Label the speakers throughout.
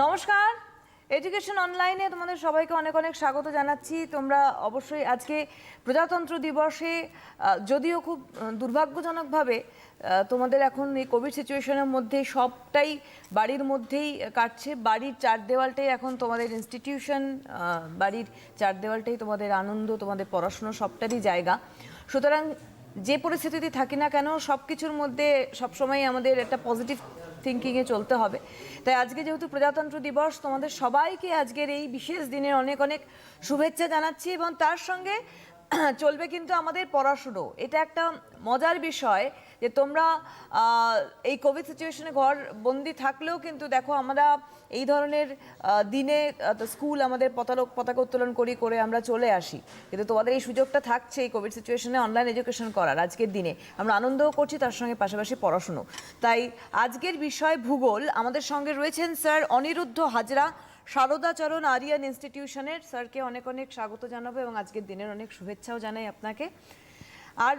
Speaker 1: নমস্কার, এডুকেশন অনলাইনে তোমাদের সবাইকে অনেক অনেক স্বাগত জানাচ্ছি। তোমরা অবশ্যই আজকে প্রজাতন্ত্র দিবসে যদিও খুব দুর্ভাগ্যজনকভাবে তোমাদের এখন এই কোভিড সিচুয়েশনের মধ্যে সবটাই বাড়ির মধ্যেই কাটছে। বাড়ির চার দেওয়ালটাই এখন তোমাদের ইনস্টিটিউশন, বাড়ির চার দেওয়ালটাই তোমাদের আনন্দ, তোমাদের পড়াশুনো সবটারই জায়গা। সুতরাং যে পরিস্থিতিতে থাকি না কেন সব কিছুর মধ্যে সবসময় আমাদের একটা পজিটিভ থিঙ্কিংয়ে চলতে হবে। তাই আজকে যেহেতু প্রজাতন্ত্র দিবস, তোমাদের সবাইকে আজকের এই বিশেষ দিনের অনেক অনেক শুভেচ্ছা জানাচ্ছি এবং তার সঙ্গে চলবে কিন্তু আমাদের পড়াশুনো। এটা একটা মজার বিষয় যে তোমরা এই কোভিড সিচুয়েশনে ঘর বন্দি থাকলেও কিন্তু দেখো আমরা এই ধরনের দিনে স্কুল আমাদের পতাকা উত্তোলন করে আমরা চলে আসি, কিন্তু তোমাদের এই সুযোগটা থাকছে এই কোভিড সিচুয়েশনে অনলাইন এডুকেশন করার। আজকের দিনে আমরা আনন্দও করছি, তার সঙ্গে পাশাপাশি পড়াশুনো। তাই আজকের বিষয় ভূগোল। আমাদের সঙ্গে রয়েছেন স্যার অনিরুদ্ধ হাজরা, সারদাচরণ আরিয়ান ইনস্টিটিউশনের। স্যারকে অনেক অনেক স্বাগত জানাবো এবং আজকের দিনের অনেক শুভেচ্ছাও জানাই আপনাকে। আর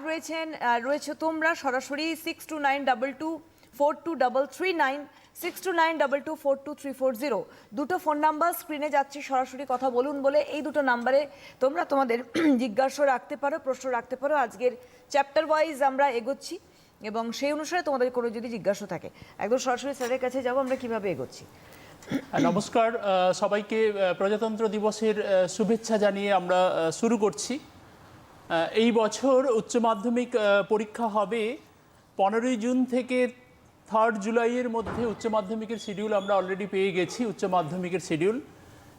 Speaker 1: রয়েছে তোমরা সরাসরি 6292242339, 6292242340 দুটো ফোন নাম্বার স্ক্রিনে যাচ্ছে, সরাসরি কথা বলুন বলে এই দুটো নাম্বারে তোমরা তোমাদের জিজ্ঞাসা রাখতে পারো, প্রশ্ন রাখতে পারো। আজকের চ্যাপ্টার ওয়াইজ আমরা এগোচ্ছি এবং সেই অনুসারে তোমাদের কোনো যদি জিজ্ঞাসা থাকে একদম সরাসরি স্যারের কাছে যাবো আমরা কিভাবে এগোচ্ছি।
Speaker 2: নমস্কার সবাইকে, প্রজাতন্ত্র দিবসের শুভেচ্ছা জানিয়ে আমরা শুরু করছি। এই বছর উচ্চ মাধ্যমিক পরীক্ষা হবে 15ই জুন থেকে 3 জুলাইয়ের মধ্যে। উচ্চ মাধ্যমিকের শিডিউল আমরা অলরেডি পেয়ে গেছি, উচ্চ মাধ্যমিকের শিডিউল।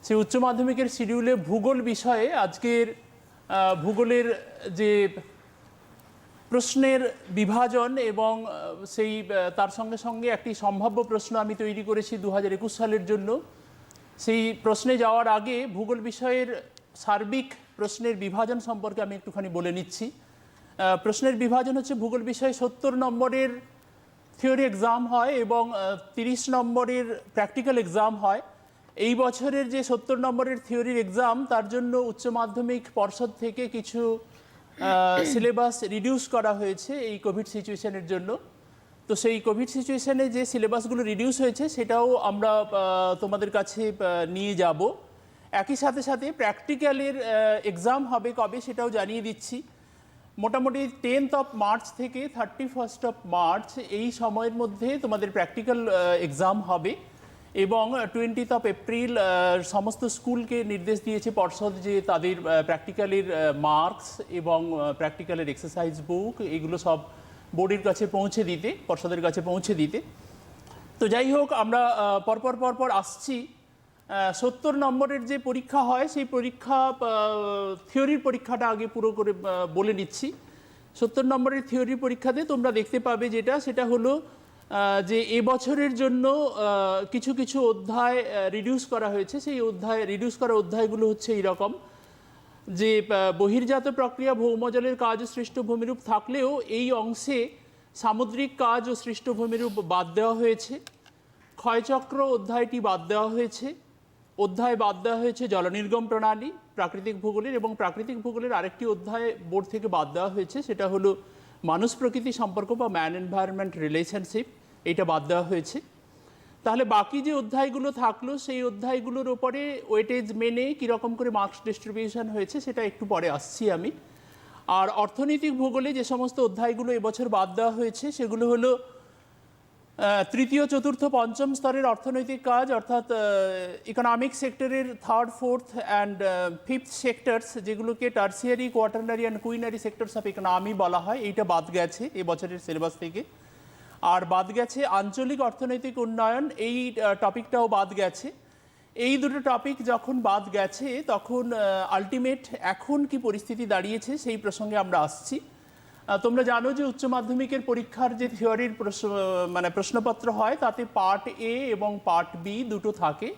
Speaker 2: সেই উচ্চ মাধ্যমিকের শিডিউলে ভূগোল বিষয়ে আজকের ভূগোলের যে প্রশ্নের বিভাজন এবং সেই তার সঙ্গে সঙ্গে একটি সম্ভাব্য প্রশ্ন আমি তৈরি করেছি 2021 সালের জন্য। সেই প্রশ্নে যাওয়ার আগে ভূগোল বিষয়ের সার্বিক প্রশ্নের বিভাজন সম্পর্কে আমি একটুখানি বলে নিচ্ছি। প্রশ্নের বিভাজন হচ্ছে, ভূগোল বিষয়ে 70 নম্বরের থিওরি এক্সাম হয় এবং 30 নম্বরের প্র্যাকটিক্যাল এক্সাম হয়। এই বছরের যে 70 নম্বরের থিওরির এক্সাম, তার জন্য উচ্চ মাধ্যমিক পর্ষদ থেকে কিছু সিলেবাস রিডিউস করা হয়েছে এই কোভিড সিচুয়েশনের জন্য। তো সেই কোভিড সিচুয়েশনে যে সিলেবাসগুলো রিডিউস হয়েছে সেটাও আমরা তোমাদের কাছে নিয়ে যাব। একই সাথে সাথে প্র্যাকটিক্যালের এক্সাম হবে কবে সেটাও জানিয়ে দিচ্ছি। মোটামুটি 10th of March থেকে 31st of March এই সময়ের মধ্যে তোমাদের প্র্যাকটিক্যাল এক্সাম হবে এবং 20th of April সমস্ত স্কুলকে নির্দেশ দিয়েছে পর্ষদ যে তাদের প্র্যাকটিক্যালের মার্কস এবং প্র্যাকটিক্যালের এক্সারসাইজ বুক এগুলো সব বোর্ডের কাছে পৌঁছে দিতে, পর্ষদের কাছে পৌঁছে দিতে। তো যাই হোক, আমরা পরপর আসছি। 70 নম্বরের যে পরীক্ষা হয় সেই পরীক্ষা, থিওরির পরীক্ষাটা আগে পুরো করে বলে নিচ্ছি। 70 নম্বরের থিওরির পরীক্ষাতে তোমরা দেখতে পাবে সেটা হলো যে এবছরের জন্য কিছু কিছু অধ্যায় রিডিউস করা হয়েছে। সেই রিডিউস করা অধ্যায়গুলো হচ্ছে এইরকম যে, বহির্জাত প্রক্রিয়া, ভৌমজলের কাজ ও সৃষ্ট ভূমিরূপ থাকলেও এই অংশে সামুদ্রিক কাজ ও সৃষ্ট ভূমিরূপ বাদ দেওয়া হয়েছে। ক্ষয়চক্র অধ্যায়টি বাদ দেওয়া হয়েছে। বাদ দেওয়া হয়েছে জলনির্গম প্রণালী, প্রাকৃতিক ভূগোলের, এবং প্রাকৃতিক ভূগোলের আরেকটি অধ্যায় বোর্ড থেকে বাদ দেওয়া হয়েছে, সেটা হলো মানুষ প্রকৃতি সম্পর্ক বা ম্যান এনভায়রনমেন্ট রিলেশনশিপ, এইটা বাদ দেওয়া হয়েছে। তাহলে বাকি যে অধ্যায়গুলো থাকলো সেই অধ্যায়গুলোর ওপরে ওয়েটেজ মেনে কীরকম করে মার্কস ডিস্ট্রিবিউশন হয়েছে সেটা একটু পরে আসছি আমি। আর অর্থনৈতিক ভূগোলে যে সমস্ত অধ্যায়গুলো এবছর বাদ দেওয়া হয়েছে সেগুলো হলো তৃতীয়, চতুর্থ, পঞ্চম স্তরের অর্থনৈতিক কাজ, অর্থাৎ ইকোনমিক সেক্টরের 3rd, 4th and 5th sectors, যেগুলোকে tertiary, quaternary and quinary sectors of economy বলা হয়, এইটা বাদ গেছে এবছরের সিলেবাস থেকে। আর বাদ গেছে আঞ্চলিক অর্থনৈতিক উন্নয়ন, এই টপিকটাও বাদ গেছে। এই দুটো টপিক যখন বাদ গেছে তখন আলটিমেট এখন কি পরিস্থিতি দাঁড়িয়েছে সেই প্রসঙ্গে আমরা আসছি। তোমরা জানো যে উচ্চ মাধ্যমিকের পরীক্ষার যে থিওরির প্রশ্নপত্র হয় তাতে পার্ট এ এবং পার্ট বি দুটো থাকে।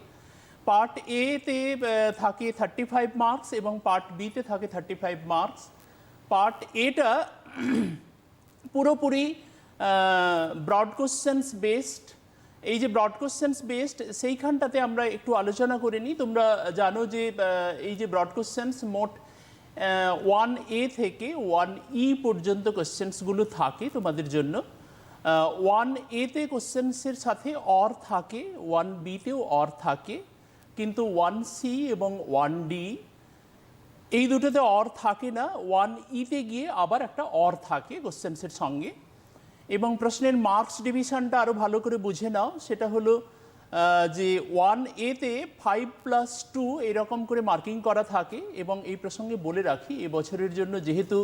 Speaker 2: পার্ট এ তে থাকে 35 মার্কস এবং পার্ট বিতে থাকে 35 মার্কস। পার্ট এটা পুরোপুরি ব্রড কোশ্চেন্স বেসড। এই যে ব্রড কোশ্চেন্স বেসড সেইখানটাতে আমরা একটু আলোচনা করে নিই। তোমরা জানো যে এই যে ব্রড কোশ্চেন্স মোট 1A থেকে 1E পর্যন্ত কোশ্চেন্সগুলো থাকে তোমাদের জন্য। ওয়ান এতে কোশ্চেন্সের সাথে অর থাকে, ওয়ান বিতেও অর থাকে, কিন্তু ওয়ান সি এবং ওয়ান ডি এই দুটোতে অর থাকে না, ওয়ান ইতে গিয়ে আবার একটা অর থাকে কোশ্চেন্সের সঙ্গে। এবং প্রশ্নের মার্কস ডিভিশনটা আরও ভালো করে বুঝে নাও, সেটা হলো যে ওয়ান এতে 5+2 এরকম করে মার্কিং করা থাকে। এবং এই প্রসঙ্গে বলে রাখি, এবছরের জন্য যেহেতু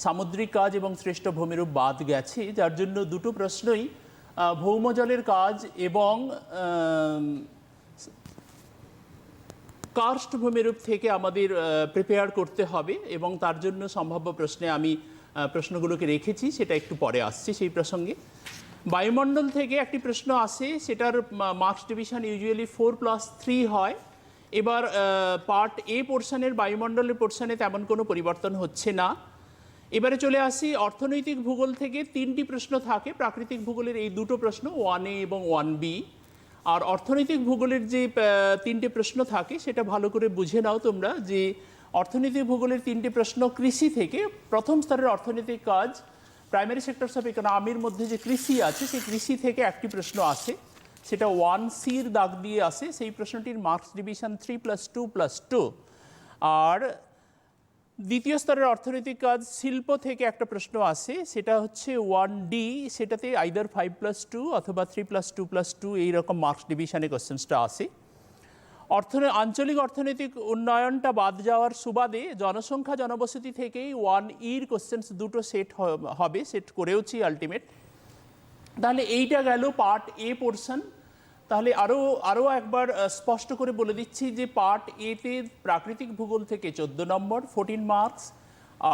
Speaker 2: সামুদ্রিক কাজ এবং শ্রেষ্ঠ ভূমিরূপ বাদ গেছে, যার জন্য দুটো প্রশ্নই ভৌমজলের কাজ এবং কার্স্ট ভূমিরূপ থেকে আমাদের প্রিপেয়ার করতে হবে। এবং তার জন্য সম্ভাব্য প্রশ্নে আমি প্রশ্নগুলোকে রেখেছি, সেটা একটু পরে আসছে সেই প্রসঙ্গে। বায়ুমণ্ডল থেকে একটি প্রশ্ন আসে, সেটার মার্কস ডিভিশন ইউজুয়ালি 4+3 হয়। এবার পার্ট এ পোর্শনের বায়ুমণ্ডলের পোর্শনে তেমন কোনো পরিবর্তন হচ্ছে না। এবারে চলে আসি অর্থনৈতিক ভূগোল থেকে 3টি প্রশ্ন থাকে। প্রাকৃতিক ভূগোলের এই দুটো প্রশ্ন 1A এবং 1B। আর অর্থনৈতিক ভূগোলের যে 3টে প্রশ্ন থাকে সেটা ভালো করে বুঝে নাও তোমরা, যে অর্থনৈতিক ভূগোলের 3টে প্রশ্ন কৃষি থেকে। প্রথম স্তরের অর্থনৈতিক কাজ প্রাইমারি সেক্টরস অফ ইকোনমির মধ্যে যে কৃষি আছে, সেই কৃষি থেকে একটি প্রশ্ন আসে, সেটা 1Cর দাগ দিয়ে আসে। সেই প্রশ্নটির মার্কস ডিভিশন 3+2+2। আর দ্বিতীয় স্তরের অর্থনৈতিক কাজ শিল্প থেকে একটা প্রশ্ন আসে, সেটা হচ্ছে 1D, সেটাতে আইদার 5+2 অথবা 3+2+2 এইরকম মার্কস ডিভিশনে কোশ্চেন্সটা আসে। আঞ্চলিক অর্থনৈতিক উন্নয়নটা বাদ যাওয়ার সুবাদে জনসংখ্যা জনবসতি থেকেই 1Eর কোশ্চেন্স দুটো সেট হবে, সেট করেওছি আলটিমেট। তাহলে এইটা গেল পার্ট এ পোর্শন। তাহলে আরও একবার স্পষ্ট করে বলে দিচ্ছি যে পার্ট এতে প্রাকৃতিক ভূগোল থেকে 14 নম্বর 14 মার্কস,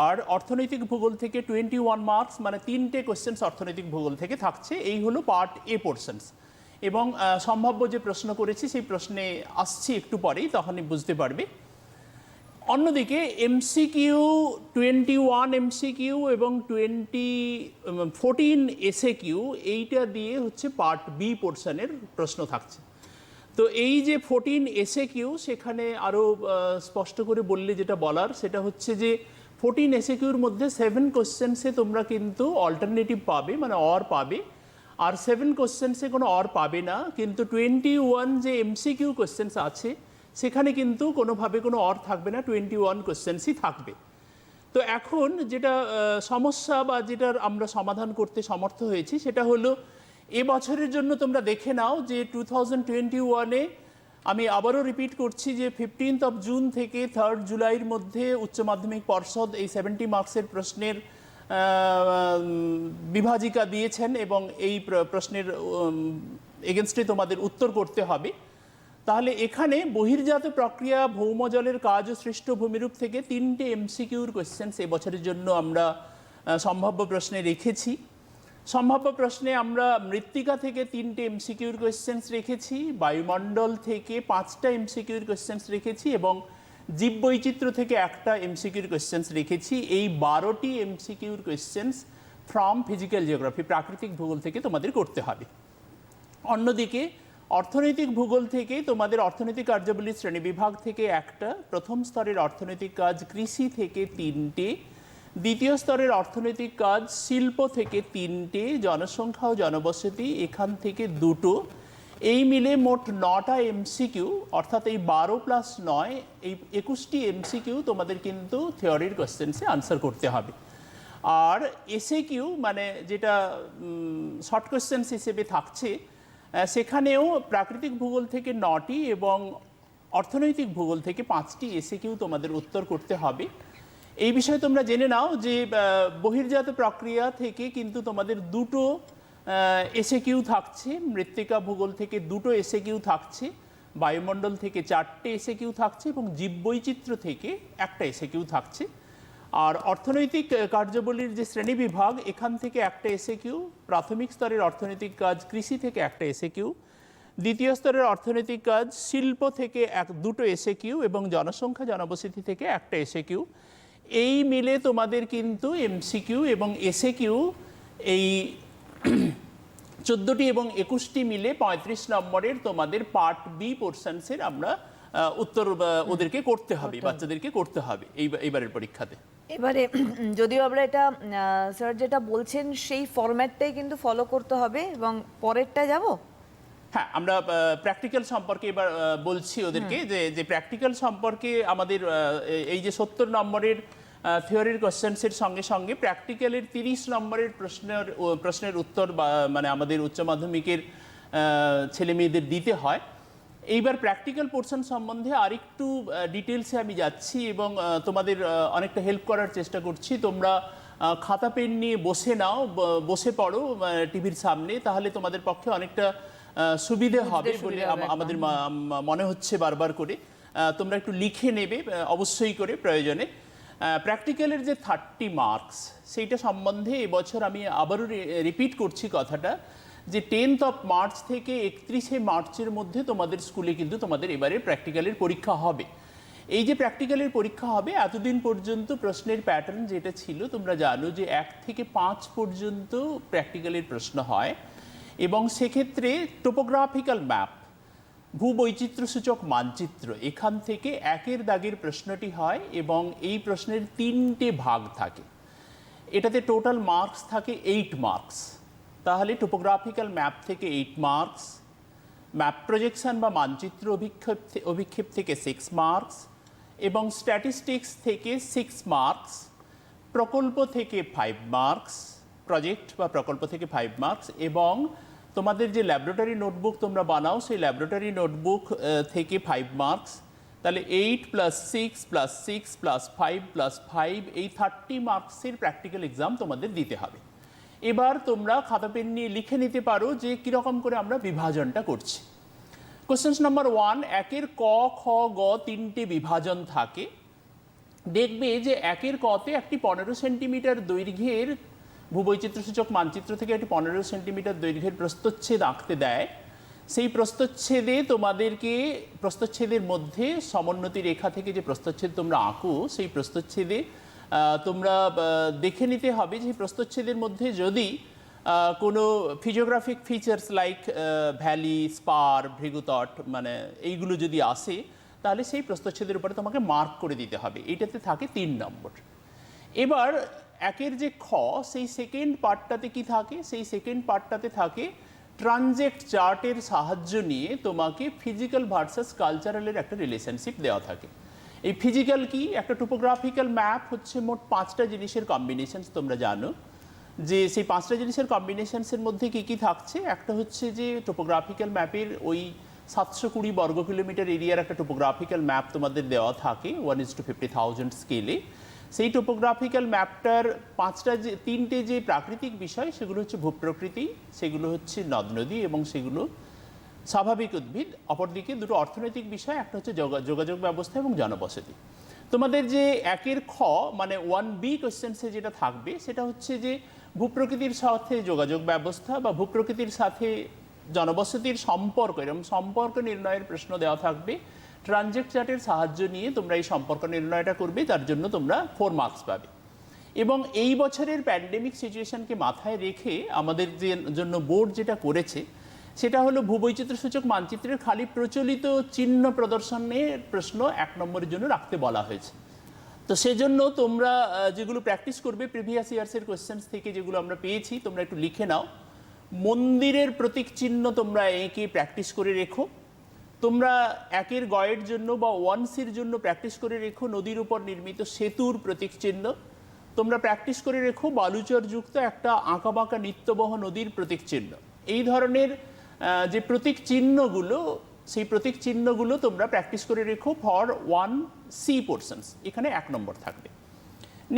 Speaker 2: আর অর্থনৈতিক ভূগোল থেকে 21 মার্কস, মানে 3টে কোশ্চেন্স অর্থনৈতিক ভূগোল থেকে থাকছে। এই হলো পার্ট এ পোর্শনস। এবং সম্ভাব্য যে প্রশ্ন করেছি সেই প্রশ্নে আসছি একটু পরেই, তখনই বুঝতে পারবে। অন্যদিকে এমসিকিউ 21 এমসিকিউ এবং 14 এসএকিউ এইটা দিয়ে হচ্ছে পার্ট বি পোর্শনের প্রশ্ন থাকছে। তো এই যে 14 এসএকিউ, সেখানে আরও স্পষ্ট করে বললে যেটা বলার, সেটা হচ্ছে যে 14 এসএকিউর মধ্যে 7 কোশ্চেন্সে তোমরা কিন্তু অল্টারনেটিভ পাবে, মানে অর পাবে। আর 7 কোশ্চেন্সে কোনো অর পাবে না, কিন্তু 21 যে এমসিকিউ কোশ্চেন্স আছে সেখানে কিন্তু কোনোভাবে কোনো অর থাকবে না, 21 কোশ্চেন্সই থাকবে। তো এখন যেটা সমস্যা বা যেটার আমরা সমাধান করতে সমর্থ হয়েছি, সেটা হলো এবছরের জন্য তোমরা দেখে নাও যে 2021-এ আমি আবারও রিপিট করছি যে 15 জুন থেকে 3 জুলাইয়ের মধ্যে উচ্চ মাধ্যমিক পর্ষদ এই 70 মার্কসের প্রশ্নের বিভাজিকা দিয়েছেন এবং এই প্রশ্নের এগেনস্টে তোমাদের উত্তর করতে হবে। তাহলে এখানে বহির্জাত প্রক্রিয়া, ভৌমজলের কাজ ও সৃষ্ট ভূমিরূপ থেকে 3টে এমসিকিউর কোয়েশ্চেন্স এবছরের জন্য আমরা সম্ভাব্য প্রশ্নে রেখেছি। সম্ভাব্য প্রশ্নে আমরা মৃত্তিকা থেকে 3টে এমসিকিউর কোয়েশ্চেন্স রেখেছি, বায়ুমণ্ডল থেকে 5টা এমসিকিউর কোয়েশ্চেন্স রেখেছি এবং জীববৈচিত্র্য থেকে একটা এমসিকিউর কোয়েশ্চেন্স রেখেছি। এই 12টি এমসিকিউর কোয়েশ্চেন্স ফ্রম ফিজিক্যাল জিওগ্রাফি, প্রাকৃতিক ভূগোল থেকে তোমাদের করতে হবে। অন্যদিকে অর্থনৈতিক ভূগোল থেকে তোমাদের অর্থনৈতিক কার্যাবলীর শ্রেণীবিভাগ থেকে একটা, প্রথম স্তরের অর্থনৈতিক কাজ কৃষি থেকে 3টে, দ্বিতীয় স্তরের অর্থনৈতিক কাজ শিল্প থেকে 3টে, জনসংখ্যা ও জনবসতি এখান থেকে 2টো, এই মিলে মোট 9টা এমসিকিউ, অর্থাৎ এই 12+9 এই 21টি এমসিকিউ তোমাদের কিন্তু থিওরির কোশ্চেন্সে আনসার করতে হবে। আর এসএকিউ মানে যেটা শর্ট কোশ্চেন্স হিসেবে থাকছে, সেখানেও প্রাকৃতিক ভূগোল থেকে 9টি এবং অর্থনৈতিক ভূগোল থেকে 5টি এসএকিউ তোমাদের উত্তর করতে হবে। এই বিষয়ে তোমরা জেনে নাও যে বহির্জাত প্রক্রিয়া থেকে কিন্তু তোমাদের 2টো এসএকিউ থাকছে, মৃত্তিকা ভূগোল থেকে 2টো এসএকিউ থাকছে, বায়ুমণ্ডল থেকে 4টে এসএকিউ থাকছে এবং জীববৈচিত্র্য থেকে একটা এসএকিউ থাকছে। আর অর্থনৈতিক কার্যাবলীর যে শ্রেণীবিভাগ, এখান থেকে একটা এসএকিউ, প্রাথমিক স্তরের অর্থনৈতিক কাজ কৃষি থেকে একটা এসএকিউ, দ্বিতীয় স্তরের অর্থনৈতিক কাজ শিল্প থেকে 2টো এসএকিউ এবং জনসংখ্যা জনবসতি থেকে একটা এসএকিউ। এই মিলে তোমাদের কিন্তু এমসিকিউ এবং এসএকিউ এই 14টি এবং 21টি মিলে 35 নম্বরের তোমাদের পার্ট বি পোর্শনসের আমরা উত্তর ওদেরকে করতে হবে, বাচ্চাদেরকে করতে হবে এইবারের পরীক্ষাতে।
Speaker 1: এবারে যদিও আমরা এটা স্যার যেটা বলছেন সেই ফরম্যাটটাই কিন্তু ফলো করতে হবে, এবং পরেরটা যাব।
Speaker 2: হ্যাঁ, আমরা প্র্যাকটিক্যাল সম্পর্কে এবার বলছি ওদেরকে যে প্র্যাকটিক্যাল সম্পর্কে আমাদের এই যে 70 নম্বরের থিওরির কোশ্চেন্সের সঙ্গে সঙ্গে প্র্যাকটিক্যালের 30 নম্বরের প্রশ্নের উত্তর মানে আমাদের উচ্চ মাধ্যমিকের ছেলে মেয়েদের দিতে হয়। এইবার প্র্যাকটিক্যাল পোর্শন সম্বন্ধে আরেকটু ডিটেলসে আমি যাচ্ছি এবং তোমাদের অনেকটা হেল্প করার চেষ্টা করছি। তোমরা খাতা পেন নিয়ে বসে নাও, বসে পড়ো টিভির সামনে, তাহলে তোমাদের পক্ষে অনেকটা সুবিধে হবে বলে আমাদের মনে হচ্ছে বারবার করে। তোমরা একটু লিখে নেবে অবশ্যই করে প্রয়োজনে। প্র্যাকটিক্যালের যে 30 মার্কস সেইটা সম্বন্ধে এবছর আমি আবারও রিপিট করছি কথাটা, যে 10th of মার্চ থেকে 31শে মার্চের মধ্যে তোমাদের স্কুলে কিন্তু তোমাদের এবারে প্র্যাকটিক্যালের পরীক্ষা হবে। এই যে প্র্যাকটিক্যালের পরীক্ষা হবে, এতদিন পর্যন্ত প্রশ্নের প্যাটার্ন যেটা ছিল তোমরা জানো যে 1 থেকে 5 পর্যন্ত প্র্যাকটিক্যালের প্রশ্ন হয়, এবং সেক্ষেত্রে টোপোগ্রাফিক্যাল ম্যাপ, ভূবৈচিত্র্যসূচক মানচিত্র, এখান থেকে 1-এর দাগের প্রশ্নটি হয় এবং এই প্রশ্নের 3টে ভাগ থাকে। এটাতে টোটাল মার্কস থাকে 8 মার্কস। তাহলে টোপোগ্রাফিক্যাল ম্যাপ থেকে 8 মার্কস, ম্যাপ প্রজেকশন বা মানচিত্র অভিক্ষেপ থেকে 6 মার্কস, এবং স্ট্যাটিস্টিক্স থেকে 6 মার্কস, প্রকল্প থেকে 5 মার্কস, প্রজেক্ট বা প্রকল্প থেকে 5 মার্কস, এবং তোমাদের যে ল্যাবরেটরি নোটবুক তোমরা বানাও সেই ল্যাবরেটরি নোটবুক থেকে 5 মার্কস। তাহলে 8 + 6 + 6 + 5 + 5, এই 30 মার্কসের প্র্যাকটিক্যাল এক্সাম তোমাদের দিতে হবে। এবার তোমরা খাতা পেন নিয়ে লিখে নিতে পারো যে কীরকম করে আমরা বিভাজনটা করছি। কোশ্চেন নাম্বার 1, 1-এর ক, খ, গ 3টে বিভাজন থাকে। দেখবে যে 1-এর কতে একটি 15 সেন্টিমিটার দৈর্ঘ্যের ভূবৈচিত্র্যসূচক মানচিত্র থেকে একটি 15 সেন্টিমিটার দৈর্ঘ্যের প্রস্থচ্ছেদ আঁকতে দেয়। সেই প্রস্থচ্ছেদে তোমাদেরকে প্রস্থচ্ছেদের মধ্যে সমোন্নতি রেখা থেকে যে প্রস্থচ্ছেদ তোমরা আঁকো, সেই প্রস্থচ্ছেদে তোমরা দেখে নিতে হবে যে প্রস্থচ্ছেদের মধ্যে যদি কোনো physiographic features like valley, spur, ভৃগুতট মানে এইগুলো যদি আসে, তাহলে সেই প্রস্থচ্ছেদের উপরে তোমাকে মার্ক করে দিতে হবে। এইটাতে থাকে 3 নম্বর। এবার 1-এর যে খ, সেই সেকেন্ড পার্টটাতে কি থাকে? সেই সেকেন্ড পার্টটাতে থাকে ট্রানজেক্ট চার্টের সাহায্য নিয়ে তোমাকে ফিজিক্যাল ভার্সাস কালচারালের একটা রিলেশনশিপ দেওয়া থাকে। এই ফিজিক্যাল কি? একটা টোপোগ্রাফিক্যাল ম্যাপ হচ্ছে মোট 5টা জিনিসের কম্বিনেশনস। তোমরা জানো যে সেই 5টা জিনিসের কম্বিনেশনসের মধ্যে কি কি থাকছে। একটা হচ্ছে যে টোপোগ্রাফিক্যাল ম্যাপের ওই 720 বর্গ কিলোমিটার এরিয়ার একটা টোপোগ্রাফিক্যাল ম্যাপ তোমাদের দেওয়া থাকে 1:50,000 স্কেলে। সেই টোপোগ্রাফিক্যাল ম্যাপটার 3টে যে প্রাকৃতিক বিষয়, সেগুলো হচ্ছে ভূপ্রকৃতি, সেগুলো হচ্ছে নদ নদী, এবং সেগুলো স্বাভাবিক উদ্ভিদ। অপরদিকে দুটো অর্থনৈতিক বিষয়, একটা হচ্ছে যোগাযোগ ব্যবস্থা এবং জনবসতি। তোমাদের যে 1-এর খ মানে 1B কোশ্চেন্সে যেটা থাকবে সেটা হচ্ছে যে ভূপ্রকৃতির সাথে যোগাযোগ ব্যবস্থা বা ভূপ্রকৃতির সাথে জনবসতির সম্পর্ক, এরকম সম্পর্ক নির্ণয়ের প্রশ্ন দেওয়া থাকবে। ট্রানজেক্ট চার্টের সাহায্য নিয়ে তোমরা এই সম্পর্ক নির্ণয়টা করবে, তার জন্য তোমরা 4 মার্কস পাবে। এবং এই বছরের প্যান্ডেমিক সিচুয়েশনকে মাথায় রেখে আমাদের যে জন্য বোর্ড যেটা করেছে সেটা হলো ভূবৈচিত্র্যসূচক মানচিত্রের খালি প্রচলিত চিহ্ন প্রদর্শনের প্রশ্ন 1 নম্বরের জন্য রাখতে বলা হয়েছে। তো সেজন্য তোমরা যেগুলো প্র্যাকটিস করবে প্রিভিয়াস ইয়ার্সের কোশ্চেন্স থেকে যেগুলো আমরা পেয়েছি, তোমরা একটু লিখে নাও। মন্দিরের প্রতীক চিহ্ন তোমরা এঁকে প্র্যাকটিস করে রেখো। তোমরা 1-এর গয়ের জন্য বা 1Cর জন্য প্র্যাকটিস করে রেখো নদীর উপর নির্মিত সেতুর প্রতীক চিহ্ন। তোমরা প্র্যাকটিস করে রেখো বালুচরযুক্ত একটা আঁকাবাঁকা নিত্যবহ নদীর প্রতীক চিহ্ন। এই ধরনের যে প্রতীক চিহ্নগুলো, সেই প্রতীক চিহ্নগুলো তোমরা প্র্যাকটিস করে রেখো ফর 1C পোর্শনস। এখানে 1 নম্বর থাকবে।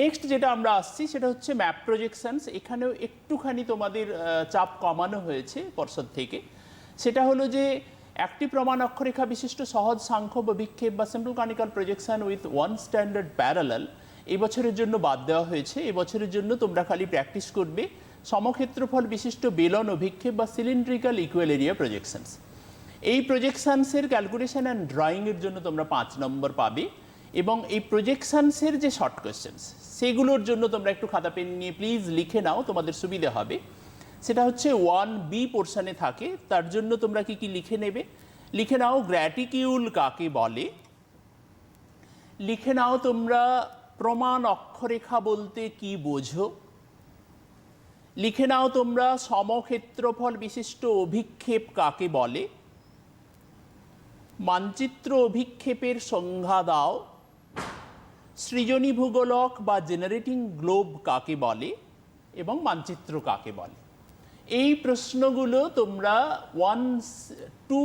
Speaker 2: নেক্সট যেটা আমরা আসছি সেটা হচ্ছে ম্যাপ প্রজেকশনস। এখানেও একটুখানি তোমাদের চাপ কমানো হয়েছে পর্ষদ থেকে। সেটা হলো যে একটি প্রমাণ অক্ষরেখা বিশিষ্ট সহজ সাংখ্য বা বিক্ষেপ বা simple conical projection with 1 standard parallel এবছরের জন্য বাদ দেওয়া হয়েছে। এবছরের জন্য তোমরা খালি প্র্যাকটিস করবে সমক্ষেত্রফল বিশিষ্ট বেলন অভিক্ষেপ বা সিলিন্ড্রিক্যাল ইকুয়াল এরিয়া প্রজেকশনস। এই প্রজেকশনসের ক্যালকুলেশন অ্যান্ড ড্রয়িংয়ের জন্য তোমরা 5 নম্বর পাবে। এবং এই প্রজেকশনসের যে শর্ট কোয়েশ্চেন্স সেগুলোর জন্য তোমরা একটু খাতা পেন নিয়ে প্লিজ লিখে নাও, তোমাদের সুবিধা হবে। সেটা হচ্ছে 1B পোর্শনে থাকে। তার জন্য তোমরা কি কি লিখে নেবে? লিখে নাও গ্র্যাটিকিউল কাকে বলে, লিখে নাও তোমরা প্রমাণ অক্ষরেখা বলতে কি বোঝো? লিখে নাও তোমরা সমক্ষেত্রফল বিশিষ্ট অভিক্ষেপ কাকে বলে? মানচিত্র অভিক্ষেপের সংজ্ঞা দাও। সৃজনী ভূগোলক বা জেনারেটিং গ্লোব কাকে বলে এবং মানচিত্র কাকে বলে? এই প্রশ্নগুলো তোমরা 1-2